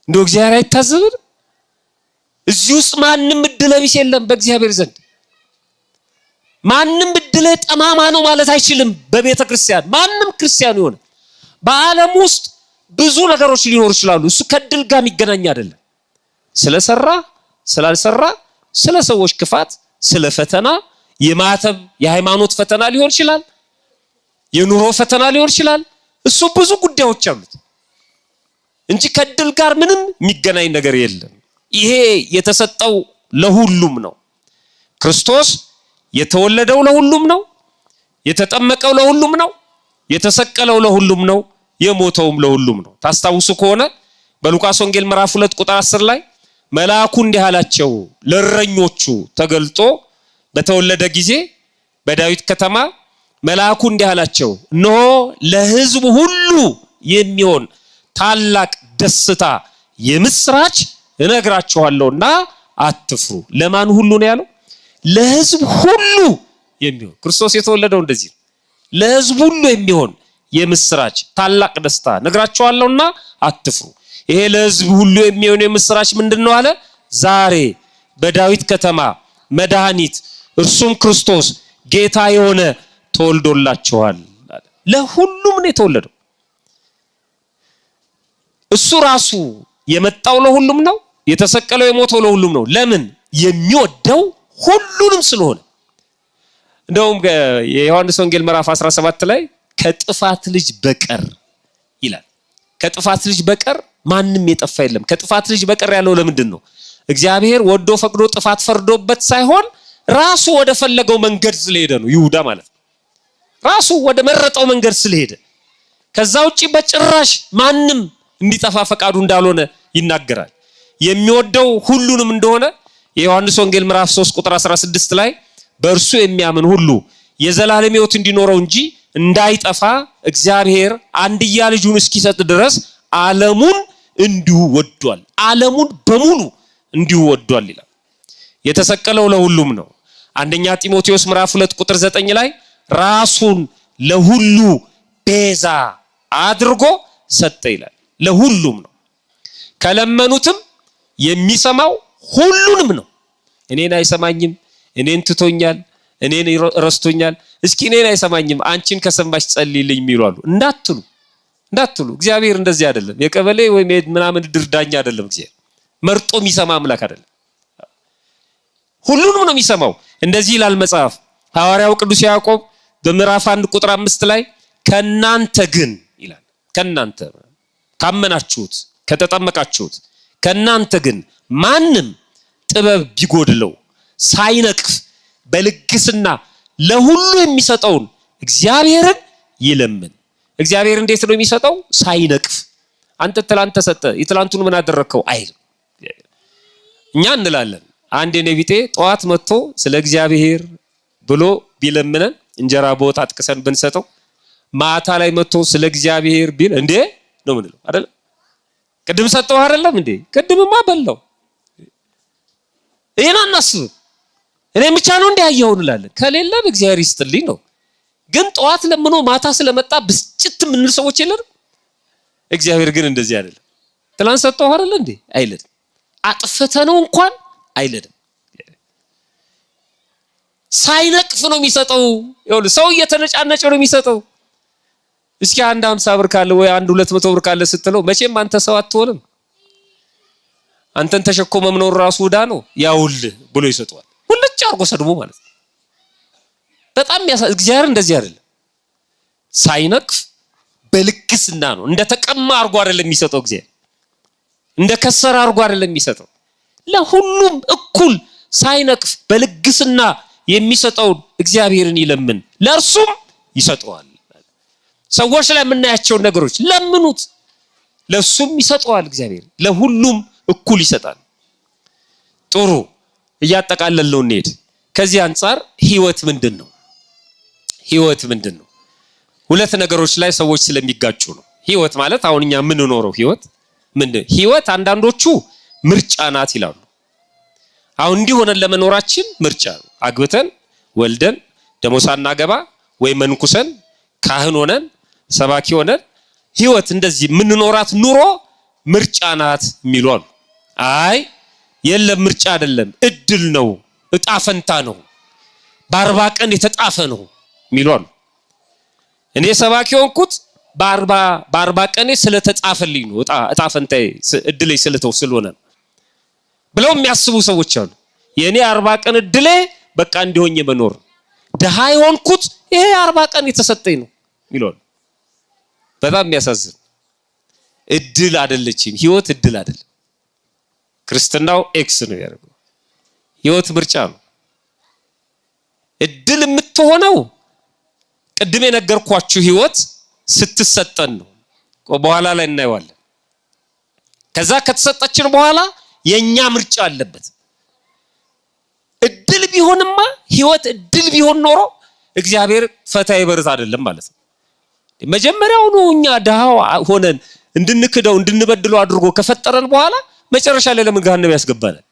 እንደው እግዚአብሔር አይታዘብም? እዚህ ውስጥ ማንም እድለ ቢስ የለም በእግዚአብሔር ዘንድ። ማንም እድለ ጠማማ ነው ማለት አይችልም። በቤተ ክርስቲያን ማንም ክርስቲያን ይሆን በዓለም ውስጥ ብዙ ነገሮች ሊኖሩ ይችላሉ። እሱ ከእድል ጋር የሚገናኝ አይደለም። ስለሰራ ስላልሰራ፣ ስለ ሰዎች ክፋት፣ ስለ ፈተና፣ የማተብ የሃይማኖት ፈተና ሊሆን ይችላል፣ የኑሮ ፈተና ሊሆን ይችላል። እሱ ብዙ ጉዳዮች አሉት እንጂ ከእድል ጋር ምንም የሚገናኝ ነገር የለም። ይሄ የተሰጠው ለሁሉም ነው። ክርስቶስ የተወለደው ለሁሉም ነው። የተጠመቀው ለሁሉም ነው። የተሰቀለው ለሁሉም ነው። የሞተውም ለሁሉም ነው። ታስታውሱ ከሆነ በሉቃስ ወንጌል ምዕራፍ 2 ቁጥር 10 ላይ መልአኩ እንዲህ አላቸው፣ ለእረኞቹ ተገልጦ በተወለደ ጊዜ በዳዊት ከተማ መልአኩ እንዲህ አላቸው፣ እነሆ ለሕዝብ ሁሉ የሚሆን ታላቅ ደስታ የምስራች እነግራችኋለሁና አትፍሩ። ለማን ሁሉ ነው ያለው? ለሕዝብ ሁሉ የሚሆን። ክርስቶስ የተወለደው እንደዚህ ነው። ለሕዝብ ሁሉ የሚሆን የምስራች ታላቅ ደስታ እነግራችኋለሁና አትፍሩ። ይሄ ለሕዝብ ሁሉ የሚሆን የምስራች ምንድነው አለ? ዛሬ በዳዊት ከተማ መድኃኒት እርሱም ክርስቶስ ጌታ የሆነ ተወልዶላችኋል። ለሁሉም ነው የተወለደው። እሱ ራሱ የመጣው ለሁሉም ነው። የተሰቀለው የሞተው ለሁሉም ነው። ለምን? የሚወደው ሁሉንም ስለሆነ። እንደውም የዮሐንስ ወንጌል ምዕራፍ 17 ላይ ከጥፋት ልጅ በቀር ይላል። ከጥፋት ልጅ በቀር ማንም የጠፋ የለም። ከጥፋት ልጅ በቀር ያለው ለምንድን ነው? እግዚአብሔር ወዶ ፈቅዶ ጥፋት ፈርዶበት ሳይሆን ራሱ ወደ ፈለገው መንገድ ስለሄደ ነው። ይሁዳ ማለት ነው። ራሱ ወደ መረጠው መንገድ ስለሄደ ከዛ ውጪ በጭራሽ ማንም እንዲጠፋ ፈቃዱ እንዳልሆነ ይናገራል። የሚወደው ሁሉንም እንደሆነ የዮሐንስ ወንጌል ምዕራፍ 3 ቁጥር 16 ላይ በእርሱ የሚያምን ሁሉ የዘላለም ሕይወት እንዲኖረው እንጂ እንዳይጠፋ እግዚአብሔር አንድያ ልጁን እስኪሰጥ ድረስ ዓለሙን እንዲሁ ወዷል። ዓለሙን በሙሉ እንዲሁ ወዷል ይላል። የተሰቀለው ለሁሉም ነው። አንደኛ ጢሞቴዎስ ምዕራፍ 2 ቁጥር 9 ላይ ራሱን ለሁሉ ቤዛ አድርጎ ሰጠ ይላል። ለሁሉም ነው። ከለመኑትም የሚሰማው ሁሉንም ነው። እኔን አይሰማኝም፣ እኔን ትቶኛል፣ እኔን ረስቶኛል፣ እስኪ እኔን አይሰማኝም አንቺን ከሰማሽ ጸልይልኝ የሚሉ አሉ። እንዳትሉ እግዚአብሔር እንደዚህ አይደለም። የቀበሌ ወይም ምናምን ድርዳኛ አይደለም። እግዚአብሔር መርጦ የሚሰማ አምላክ አይደለም። ሁሉንም ነው የሚሰማው። እንደዚህ ይላል መጽሐፍ። ሐዋርያው ቅዱስ ያዕቆብ በምዕራፍ 1 ቁጥር 5 ላይ ከናንተ ግን ይላል፣ ከናንተ ካመናችሁት ከተጠመቃችሁት ከናንተ ግን ማንም ጥበብ ቢጎድለው ሳይነቅፍ በልግስና ለሁሉ የሚሰጠውን እግዚአብሔርን ይለምን። እግዚአብሔር እንዴት ነው የሚሰጠው? ሳይነቅፍ። አንተ ትላንት ተሰጠ፣ የትላንቱን ምን አደረከው አይል። እኛ እንላለን አንድ የኔቢጤ ጠዋት መጥቶ ስለ እግዚአብሔር ብሎ ቢለምነን እንጀራ በወጥ አጥቅሰን ብንሰጠው ማታ ላይ መጥቶ ስለ እግዚአብሔር ቢል እንዴ ነው ምንለው አይደል? ቅድም ሰጠው አይደለም እንዴ? ቅድምማ በላው። ይሄን አናስብ። እኔ ብቻ ነው እንዴ ያየው እንላለን። ከሌለም እግዚአብሔር ይስጥልኝ ነው። ግን ጠዋት ለምኖ ማታ ስለመጣ ብስጭት ምን ሰዎች የለንም። እግዚአብሔር ግን እንደዚህ አይደለም። ትላንት ሰጠው አይደል እንዴ አይልም። አጥፍተነው እንኳን አይልም። ሳይነቅፍ ነው የሚሰጠው። ይኸውልህ ሰው እየተነጫነጨ ነው የሚሰጠው። እስኪ አንድ 50 ብር ካለ ወይ አንድ 200 ብር ካለ ስትለው መቼም አንተ ሰው አትሆንም። አንተን ተሸክሞ መኖር ራሱ ዕዳ ነው። ያውልህ ብሎ ይሰጠዋል። ሁልጭ አርጎ ሰድቦ ማለት ነው። በጣም እግዚአብሔር እንደዚህ አይደለም። ሳይነቅፍ በልግስና ነው። እንደ ተቀማ አርጎ አይደለም የሚሰጠው እግዚአብሔር፣ እንደ ከሰረ አርጎ አይደለም የሚሰጠው። ለሁሉም እኩል ሳይነቅፍ በልግስና የሚሰጠው እግዚአብሔርን ይለምን ለእርሱም ይሰጠዋል። ሰዎች ላይ የምናያቸውን ነገሮች ለምኑት፣ ለሱም ይሰጠዋል። እግዚአብሔር ለሁሉም እኩል ይሰጣል። ጥሩ እያጠቃለልነው እንሄድ። ከዚህ አንፃር ህይወት ምንድን ነው? ህይወት ምንድን ነው? ሁለት ነገሮች ላይ ሰዎች ስለሚጋጩ ነው። ህይወት ማለት አሁን እኛ የምንኖረው ህይወት ምንድን? ህይወት አንዳንዶቹ ምርጫ ናት ይላሉ። አሁን እንዲህ ሆነን ለመኖራችን ምርጫ ነው። አግብተን ወልደን ደሞ ሳናገባ ወይ መንኩሰን ካህን ሆነን ሰባኪ ሆነን ህይወት እንደዚህ የምንኖራት ኑሮ ምርጫ ናት የሚሉ አሉ። አይ የለም ምርጫ አይደለም፣ እድል ነው፣ እጣ ፈንታ ነው፣ በ40 ቀን የተጣፈ ነው የሚሉ አሉ። እኔ ሰባኪ ሆንኩት በ40 ቀኔ ስለተጻፈልኝ ነው፣ እጣ ፈንታዬ እድሌ ስለሆነ ብለው የሚያስቡ ሰዎች አሉ። የኔ 40 ቀን እድሌ በቃ እንዲሆኝ መኖር፣ ደሃ የሆንኩት ይሄ 40 ቀን የተሰጠኝ ነው ይላሉ። በጣም የሚያሳዝን። እድል አይደለችም ህይወት፣ እድል አይደለም። ክርስትናው ኤክስ ነው ያደረገው። ህይወት ምርጫ ነው። እድል የምትሆነው ቅድም የነገርኳችሁ ህይወት ስትሰጠን ነው። በኋላ ላይ እናየዋለን። ከዛ ከተሰጠችን በኋላ የኛ ምርጫ አለበት። እድል ቢሆንማ ህይወት እድል ቢሆን ኖሮ እግዚአብሔር ፈታዬ በርት አይደለም ማለት ነው። መጀመሪያውኑ እኛ ደሃው ሆነን እንድንክደው እንድንበድለው አድርጎ ከፈጠረን በኋላ መጨረሻ ላይ ለምን ገሃነም ያስገባናል?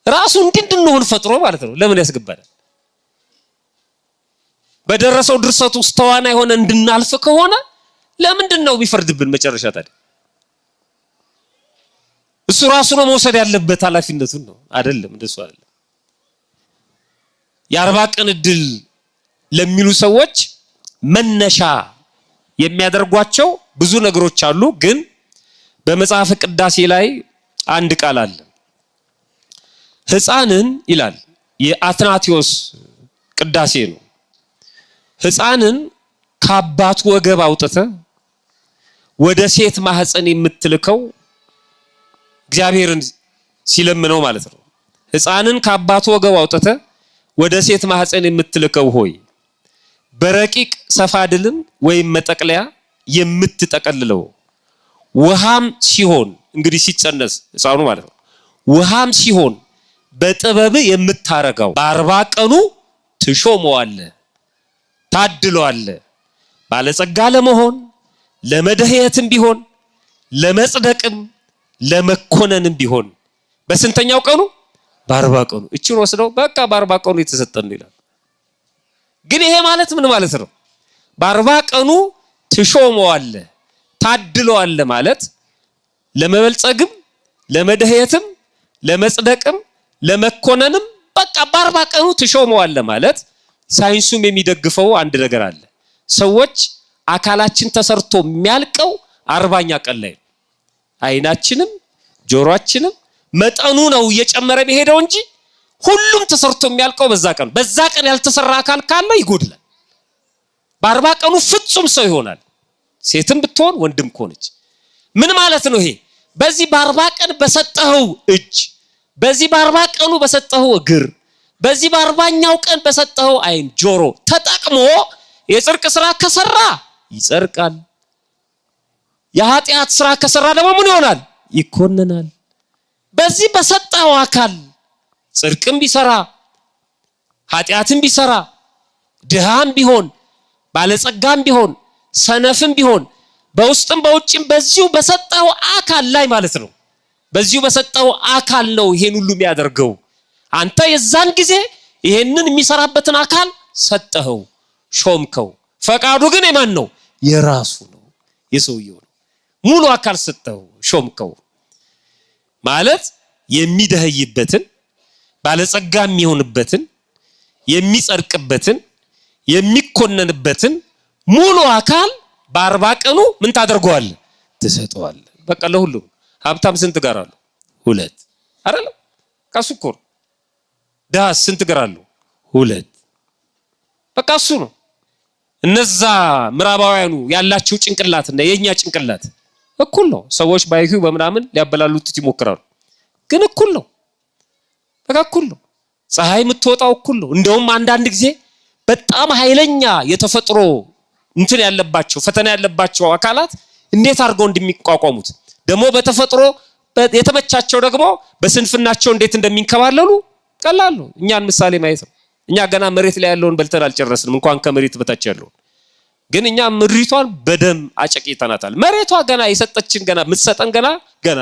ራሱ እንድንሆን ፈጥሮ ማለት ነው። ለምን ያስገባናል? በደረሰው ድርሰት ውስጥ ተዋናይ ሆነ እንድናልፍ ከሆነ ለምንድን ነው የሚፈርድብን መጨረሻ ታዲያ? እሱ ራሱ ነው መውሰድ ያለበት ኃላፊነቱን ነው አይደለም? እንደሱ አይደለም። የ40 ቀን እድል ለሚሉ ሰዎች መነሻ የሚያደርጓቸው ብዙ ነገሮች አሉ። ግን በመጽሐፍ ቅዳሴ ላይ አንድ ቃል አለ። ሕፃንን ይላል፣ የአትናቴዎስ ቅዳሴ ነው። ሕፃንን ከአባቱ ወገብ አውጥተ ወደ ሴት ማህፀን የምትልከው እግዚአብሔርን ሲለምነው ማለት ነው። ሕፃንን ከአባቱ ወገብ አውጥተ ወደ ሴት ማህፀን የምትልከው ሆይ በረቂቅ ሰፋድልን ወይም መጠቅለያ የምትጠቀልለው ውሃም ሲሆን፣ እንግዲህ ሲጸነስ ሕፃኑ ማለት ነው። ውሃም ሲሆን በጥበብ የምታረጋው በ40 ቀኑ ትሾመዋለህ፣ ታድለዋለህ። ባለጸጋ ለመሆን ለመደህየትም ቢሆን ለመጽደቅም ለመኮነንም ቢሆን በስንተኛው ቀኑ? በ40 ቀኑ። እቺን ወስደው በቃ በ40 ቀኑ የተሰጠን ይላል። ግን ይሄ ማለት ምን ማለት ነው? በ40 ቀኑ ትሾመዋለህ፣ ታድለዋለህ ማለት ለመበልጸግም ለመደህየትም ለመጽደቅም ለመኮነንም በቃ በ40 ቀኑ ትሾመዋለህ ማለት ሳይንሱም የሚደግፈው አንድ ነገር አለ። ሰዎች አካላችን ተሰርቶ የሚያልቀው 40ኛ ቀን ላይ ነው። አይናችንም ጆሮአችንም መጠኑ ነው እየጨመረ የሚሄደው እንጂ ሁሉም ተሰርቶ የሚያልቀው በዛ ቀን ያልተሰራ አካል ካለ ይጎድላል። በ40 ቀኑ ፍጹም ሰው ይሆናል። ሴትም ብትሆን ወንድም ከሆነች ምን ማለት ነው ይሄ? በዚህ በ40 ቀን በሰጠኸው እጅ፣ በዚህ በ40 ቀኑ በሰጠኸው እግር፣ በዚህ በ40ኛው ቀን በሰጠኸው አይን፣ ጆሮ ተጠቅሞ የጽድቅ ስራ ከሰራ ይጸድቃል። የኃጢአት ስራ ከሰራ ደግሞ ምን ይሆናል? ይኮነናል። በዚህ በሰጠኸው አካል ጽድቅም ቢሰራ ኃጢአትም ቢሰራ ድሃም ቢሆን ባለጸጋም ቢሆን ሰነፍም ቢሆን በውስጥም በውጭም በዚሁ በሰጠኸው አካል ላይ ማለት ነው። በዚሁ በሰጠኸው አካል ነው ይሄን ሁሉ የሚያደርገው። አንተ የዛን ጊዜ ይሄንን የሚሰራበትን አካል ሰጠኸው፣ ሾምከው። ፈቃዱ ግን የማን ነው? የራሱ ነው፣ የሰውየው ነው። ሙሉ አካል ሰጠኸው፣ ሾምከው ማለት የሚደህይበትን ባለጸጋ የሚሆንበትን የሚጸድቅበትን የሚኮነንበትን ሙሉ አካል በ40 ቀኑ ምን ታደርገዋለህ? ትሰጠዋለህ። በቃ ለሁሉም። ሀብታም ስንት ጋር አለው? 2 አይደለም? ካሱ እኮ ነው። ድሃ ስንት ጋር አለው? 2። በቃ እሱ ነው። እነዛ ምዕራባውያኑ ያላቸው ጭንቅላትና የኛ ጭንቅላት እኩል ነው። ሰዎች ባይኩ በመናምን ሊያበላሉት ይሞክራሉ፣ ግን እኩል ነው። በቃ እኩል ነው። ፀሐይ የምትወጣው እኩል ነው። እንደውም አንዳንድ ጊዜ በጣም ኃይለኛ የተፈጥሮ እንትን ያለባቸው ፈተና ያለባቸው አካላት እንዴት አድርገው እንደሚቋቋሙት ደግሞ በተፈጥሮ የተመቻቸው ደግሞ በስንፍናቸው እንዴት እንደሚንከባለሉ ቀላል ነው። እኛን ምሳሌ ማየት ነው። እኛ ገና መሬት ላይ ያለውን በልተን አልጨረስንም፣ እንኳን ከመሬት በታች ያለውን። ግን እኛ ምድሪቷን በደም አጨቂተናታል። መሬቷ ገና የሰጠችን ገና የምትሰጠን ገና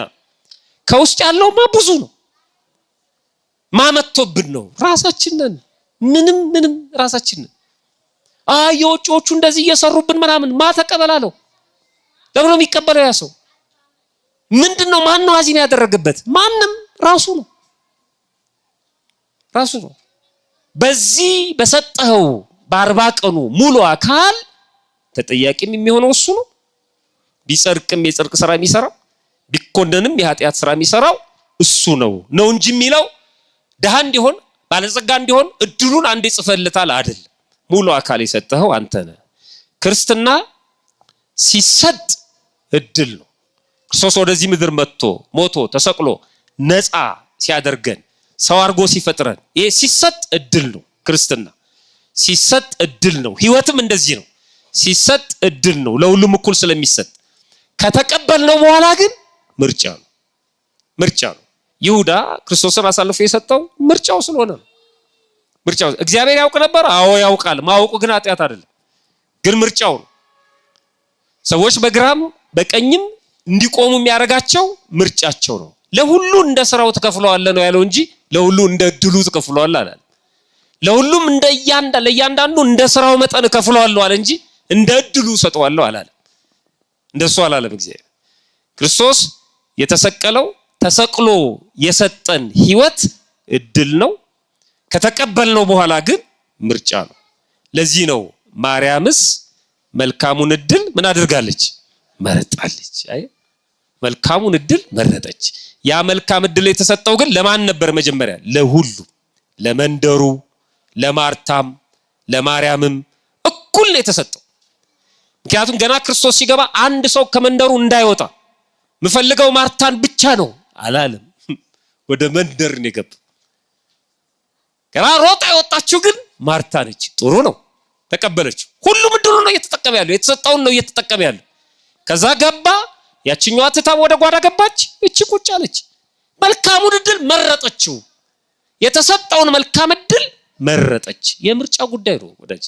ከውስጥ ያለውማ ብዙ ነው። ማመጥቶብን ነው ራሳችን ነን። ምንም ራሳችን ነን። የውጭዎቹ እንደዚህ እየሰሩብን ምናምን ተቀበላለው። ለምን ነው የሚቀበለው? ያ ሰው ምንድነው? ማን ነው አዚም ያደረገበት? ማንም ራሱ ነው። በዚህ በሰጠው በ40 ቀኑ ሙሉ አካል ተጠያቂም የሚሆነው እሱ ነው። ቢጸድቅም የጽድቅ ስራ የሚሰራው፣ ቢኮነንም የኃጢአት ስራ የሚሰራው እሱ ነው እንጂ የሚለው ደሃ እንዲሆን ባለጸጋ እንዲሆን እድሉን አንዴ ጽፈልታል አይደል። ሙሉ አካል የሰጠኸው አንተ ነህ። ክርስትና ሲሰጥ እድል ነው። ክርስቶስ ወደዚህ ምድር መጥቶ ሞቶ ተሰቅሎ ነፃ ሲያደርገን ሰው አድርጎ ሲፈጥረን ይሄ ሲሰጥ እድል ነው። ክርስትና ሲሰጥ እድል ነው። ህይወትም እንደዚህ ነው። ሲሰጥ እድል ነው፣ ለሁሉም እኩል ስለሚሰጥ። ከተቀበልነው በኋላ ግን ምርጫ ነው። ይሁዳ ክርስቶስን አሳልፎ የሰጠው ምርጫው ስለሆነ ነው። ምርጫው እግዚአብሔር ያውቅ ነበር። አዎ ያውቃል። ማወቁ ግን ኃጢአት አይደለም፣ ግን ምርጫው ነው። ሰዎች በግራም በቀኝም እንዲቆሙ የሚያደርጋቸው ምርጫቸው ነው። ለሁሉ እንደ ስራው ተከፍለዋል ነው ያለው እንጂ ለሁሉ እንደ እድሉ ተከፍለዋል አላለም። ለሁሉም ለእያንዳንዱ እንደ ስራው መጠን እከፍለዋለሁ አለ እንጂ እንደ እድሉ ሰጠዋለሁ አላለም። እንደሱ አላለም እግዚአብሔር። ክርስቶስ የተሰቀለው ተሰቅሎ የሰጠን ህይወት እድል ነው። ከተቀበልነው በኋላ ግን ምርጫ ነው። ለዚህ ነው ማርያምስ መልካሙን እድል ምን አድርጋለች? መረጣለች። አይ መልካሙን እድል መረጠች። ያ መልካም እድል የተሰጠው ግን ለማን ነበር? መጀመሪያ ለሁሉ፣ ለመንደሩ፣ ለማርታም ለማርያምም እኩል ነው የተሰጠው። ምክንያቱም ገና ክርስቶስ ሲገባ አንድ ሰው ከመንደሩ እንዳይወጣ ምፈልገው ማርታን ብቻ ነው አላለም። ወደ መንደር ነው የገባው። ገና ሮጣ የወጣችው ግን ማርታ ነች። ጥሩ ነው፣ ተቀበለችው። ሁሉም እድሉ ነው እየተጠቀመ ያለው፣ የተሰጠውን ነው እየተጠቀመ ያለው። ከዛ ገባ፣ ያችኛዋ ትታም ወደ ጓዳ ገባች፣ እቺ ቁጭ አለች። መልካሙን እድል መረጠችው። የተሰጠውን መልካም እድል መረጠች። የምርጫ ጉዳይ ነው ወዳጅ፣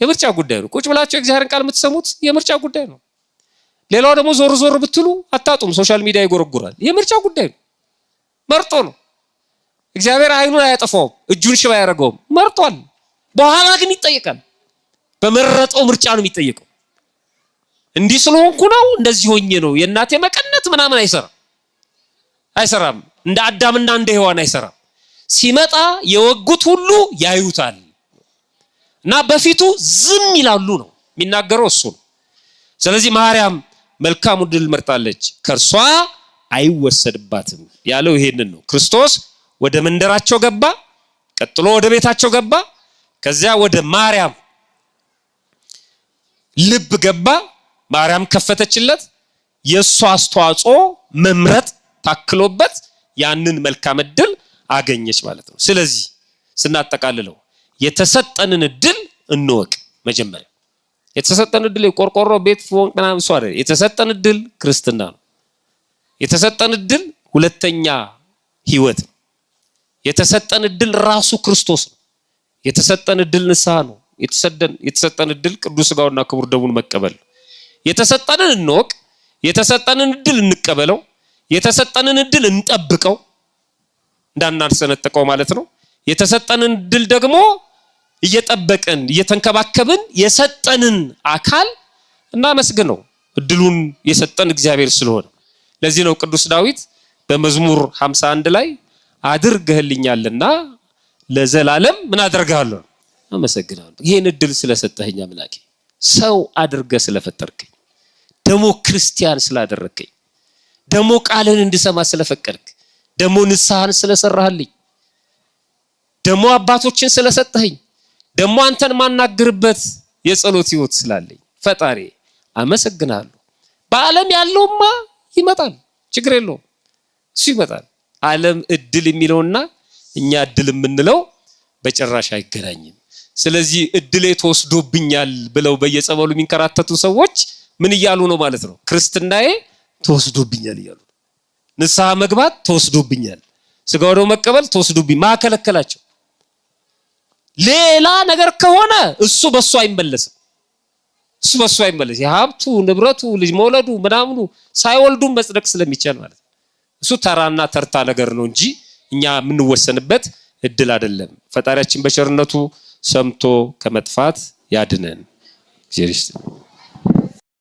የምርጫ ጉዳይ ነው። ቁጭ ብላችሁ የእግዚአብሔርን ቃል የምትሰሙት የምርጫ ጉዳይ ነው። ሌላው ደግሞ ዞር ብትሉ አታጡም፣ ሶሻል ሚዲያ ይጎረጉራል። የምርጫ ጉዳይ ነው። መርጦ ነው። እግዚአብሔር አይኑን አያጠፋውም፣ እጁን ሽባ ያደርገውም፣ መርጧል። በኋላ ግን ይጠየቃል። በመረጠው ምርጫ ነው የሚጠየቀው። እንዲህ ስለሆንኩ ነው እንደዚህ ሆኜ ነው የእናቴ መቀነት ምናምን አይሰራም። እንደ አዳምና እንደ ሔዋን አይሰራም። ሲመጣ የወጉት ሁሉ ያዩታል እና በፊቱ ዝም ይላሉ ነው የሚናገረው እሱ ነው። ስለዚህ ማርያም መልካሙ እድል መርጣለች፣ ከእርሷ አይወሰድባትም ያለው ይሄንን ነው። ክርስቶስ ወደ መንደራቸው ገባ፣ ቀጥሎ ወደ ቤታቸው ገባ፣ ከዚያ ወደ ማርያም ልብ ገባ። ማርያም ከፈተችለት። የእሷ አስተዋጽኦ መምረጥ ታክሎበት ያንን መልካም እድል አገኘች ማለት ነው። ስለዚህ ስናጠቃልለው የተሰጠንን እድል እንወቅ። መጀመሪያ የተሰጠን እድል የቆርቆሮ ቤት ፎቅ ምናምን እሱ አይደል። የተሰጠን እድል ክርስትና ነው። የተሰጠን እድል ሁለተኛ ህይወት ነው። የተሰጠን እድል ራሱ ክርስቶስ ነው። የተሰጠን እድል ንስሐ ነው። የተሰጠን እድል ቅዱስ ሥጋውና ክቡር ደሙን መቀበል። የተሰጠንን እንወቅ፣ የተሰጠንን እድል እንቀበለው፣ የተሰጠንን እድል እንጠብቀው፣ እንዳናሰነጥቀው ማለት ነው። የተሰጠንን እድል ደግሞ እየጠበቅን እየተንከባከብን የሰጠንን አካል እናመስግነው፣ እድሉን የሰጠን እግዚአብሔር ስለሆነ። ለዚህ ነው ቅዱስ ዳዊት በመዝሙር 51 ላይ አድርገህልኛልና ለዘላለም ምን አደርጋለሁ? አመሰግናለሁ። ይሄን እድል ስለሰጠኸኝ አምላኬ፣ ሰው አድርገህ ስለፈጠርከኝ፣ ደሞ ክርስቲያን ስላደረከኝ፣ ደሞ ቃልን እንድሰማ ስለፈቀድክ፣ ደሞ ንስሐን ስለሰራህልኝ፣ ደሞ አባቶችን ስለሰጠኸኝ፣ ደሞ አንተን ማናገርበት የጸሎት ህይወት ስላለኝ ፈጣሪ አመሰግናለሁ። በዓለም ያለውማ ይመጣል፣ ችግር የለውም፣ እሱ ይመጣል። ዓለም እድል የሚለውና እኛ እድል የምንለው በጭራሽ አይገናኝም። ስለዚህ እድሌ ተወስዶብኛል ብለው በየጸበሉ የሚንከራተቱ ሰዎች ምን እያሉ ነው ማለት ነው? ክርስትናዬ ተወስዶብኛል እያሉ። ንስሐ መግባት ተወስዶብኛል፣ ስጋ ወደሙ መቀበል ተወስዶብኝ። ማከለከላቸው ሌላ ነገር ከሆነ እሱ በሱ አይመለስም። እሱ በሱ አይመለስ። የሀብቱ ንብረቱ ልጅ መውለዱ ምናምኑ ሳይወልዱ መጽደቅ ስለሚቻል ማለት ነው። እሱ ተራና ተርታ ነገር ነው እንጂ እኛ የምንወሰንበት እድል አይደለም። ፈጣሪያችን በቸርነቱ ሰምቶ ከመጥፋት ያድነን። እግዚአብሔር ይስጥልን።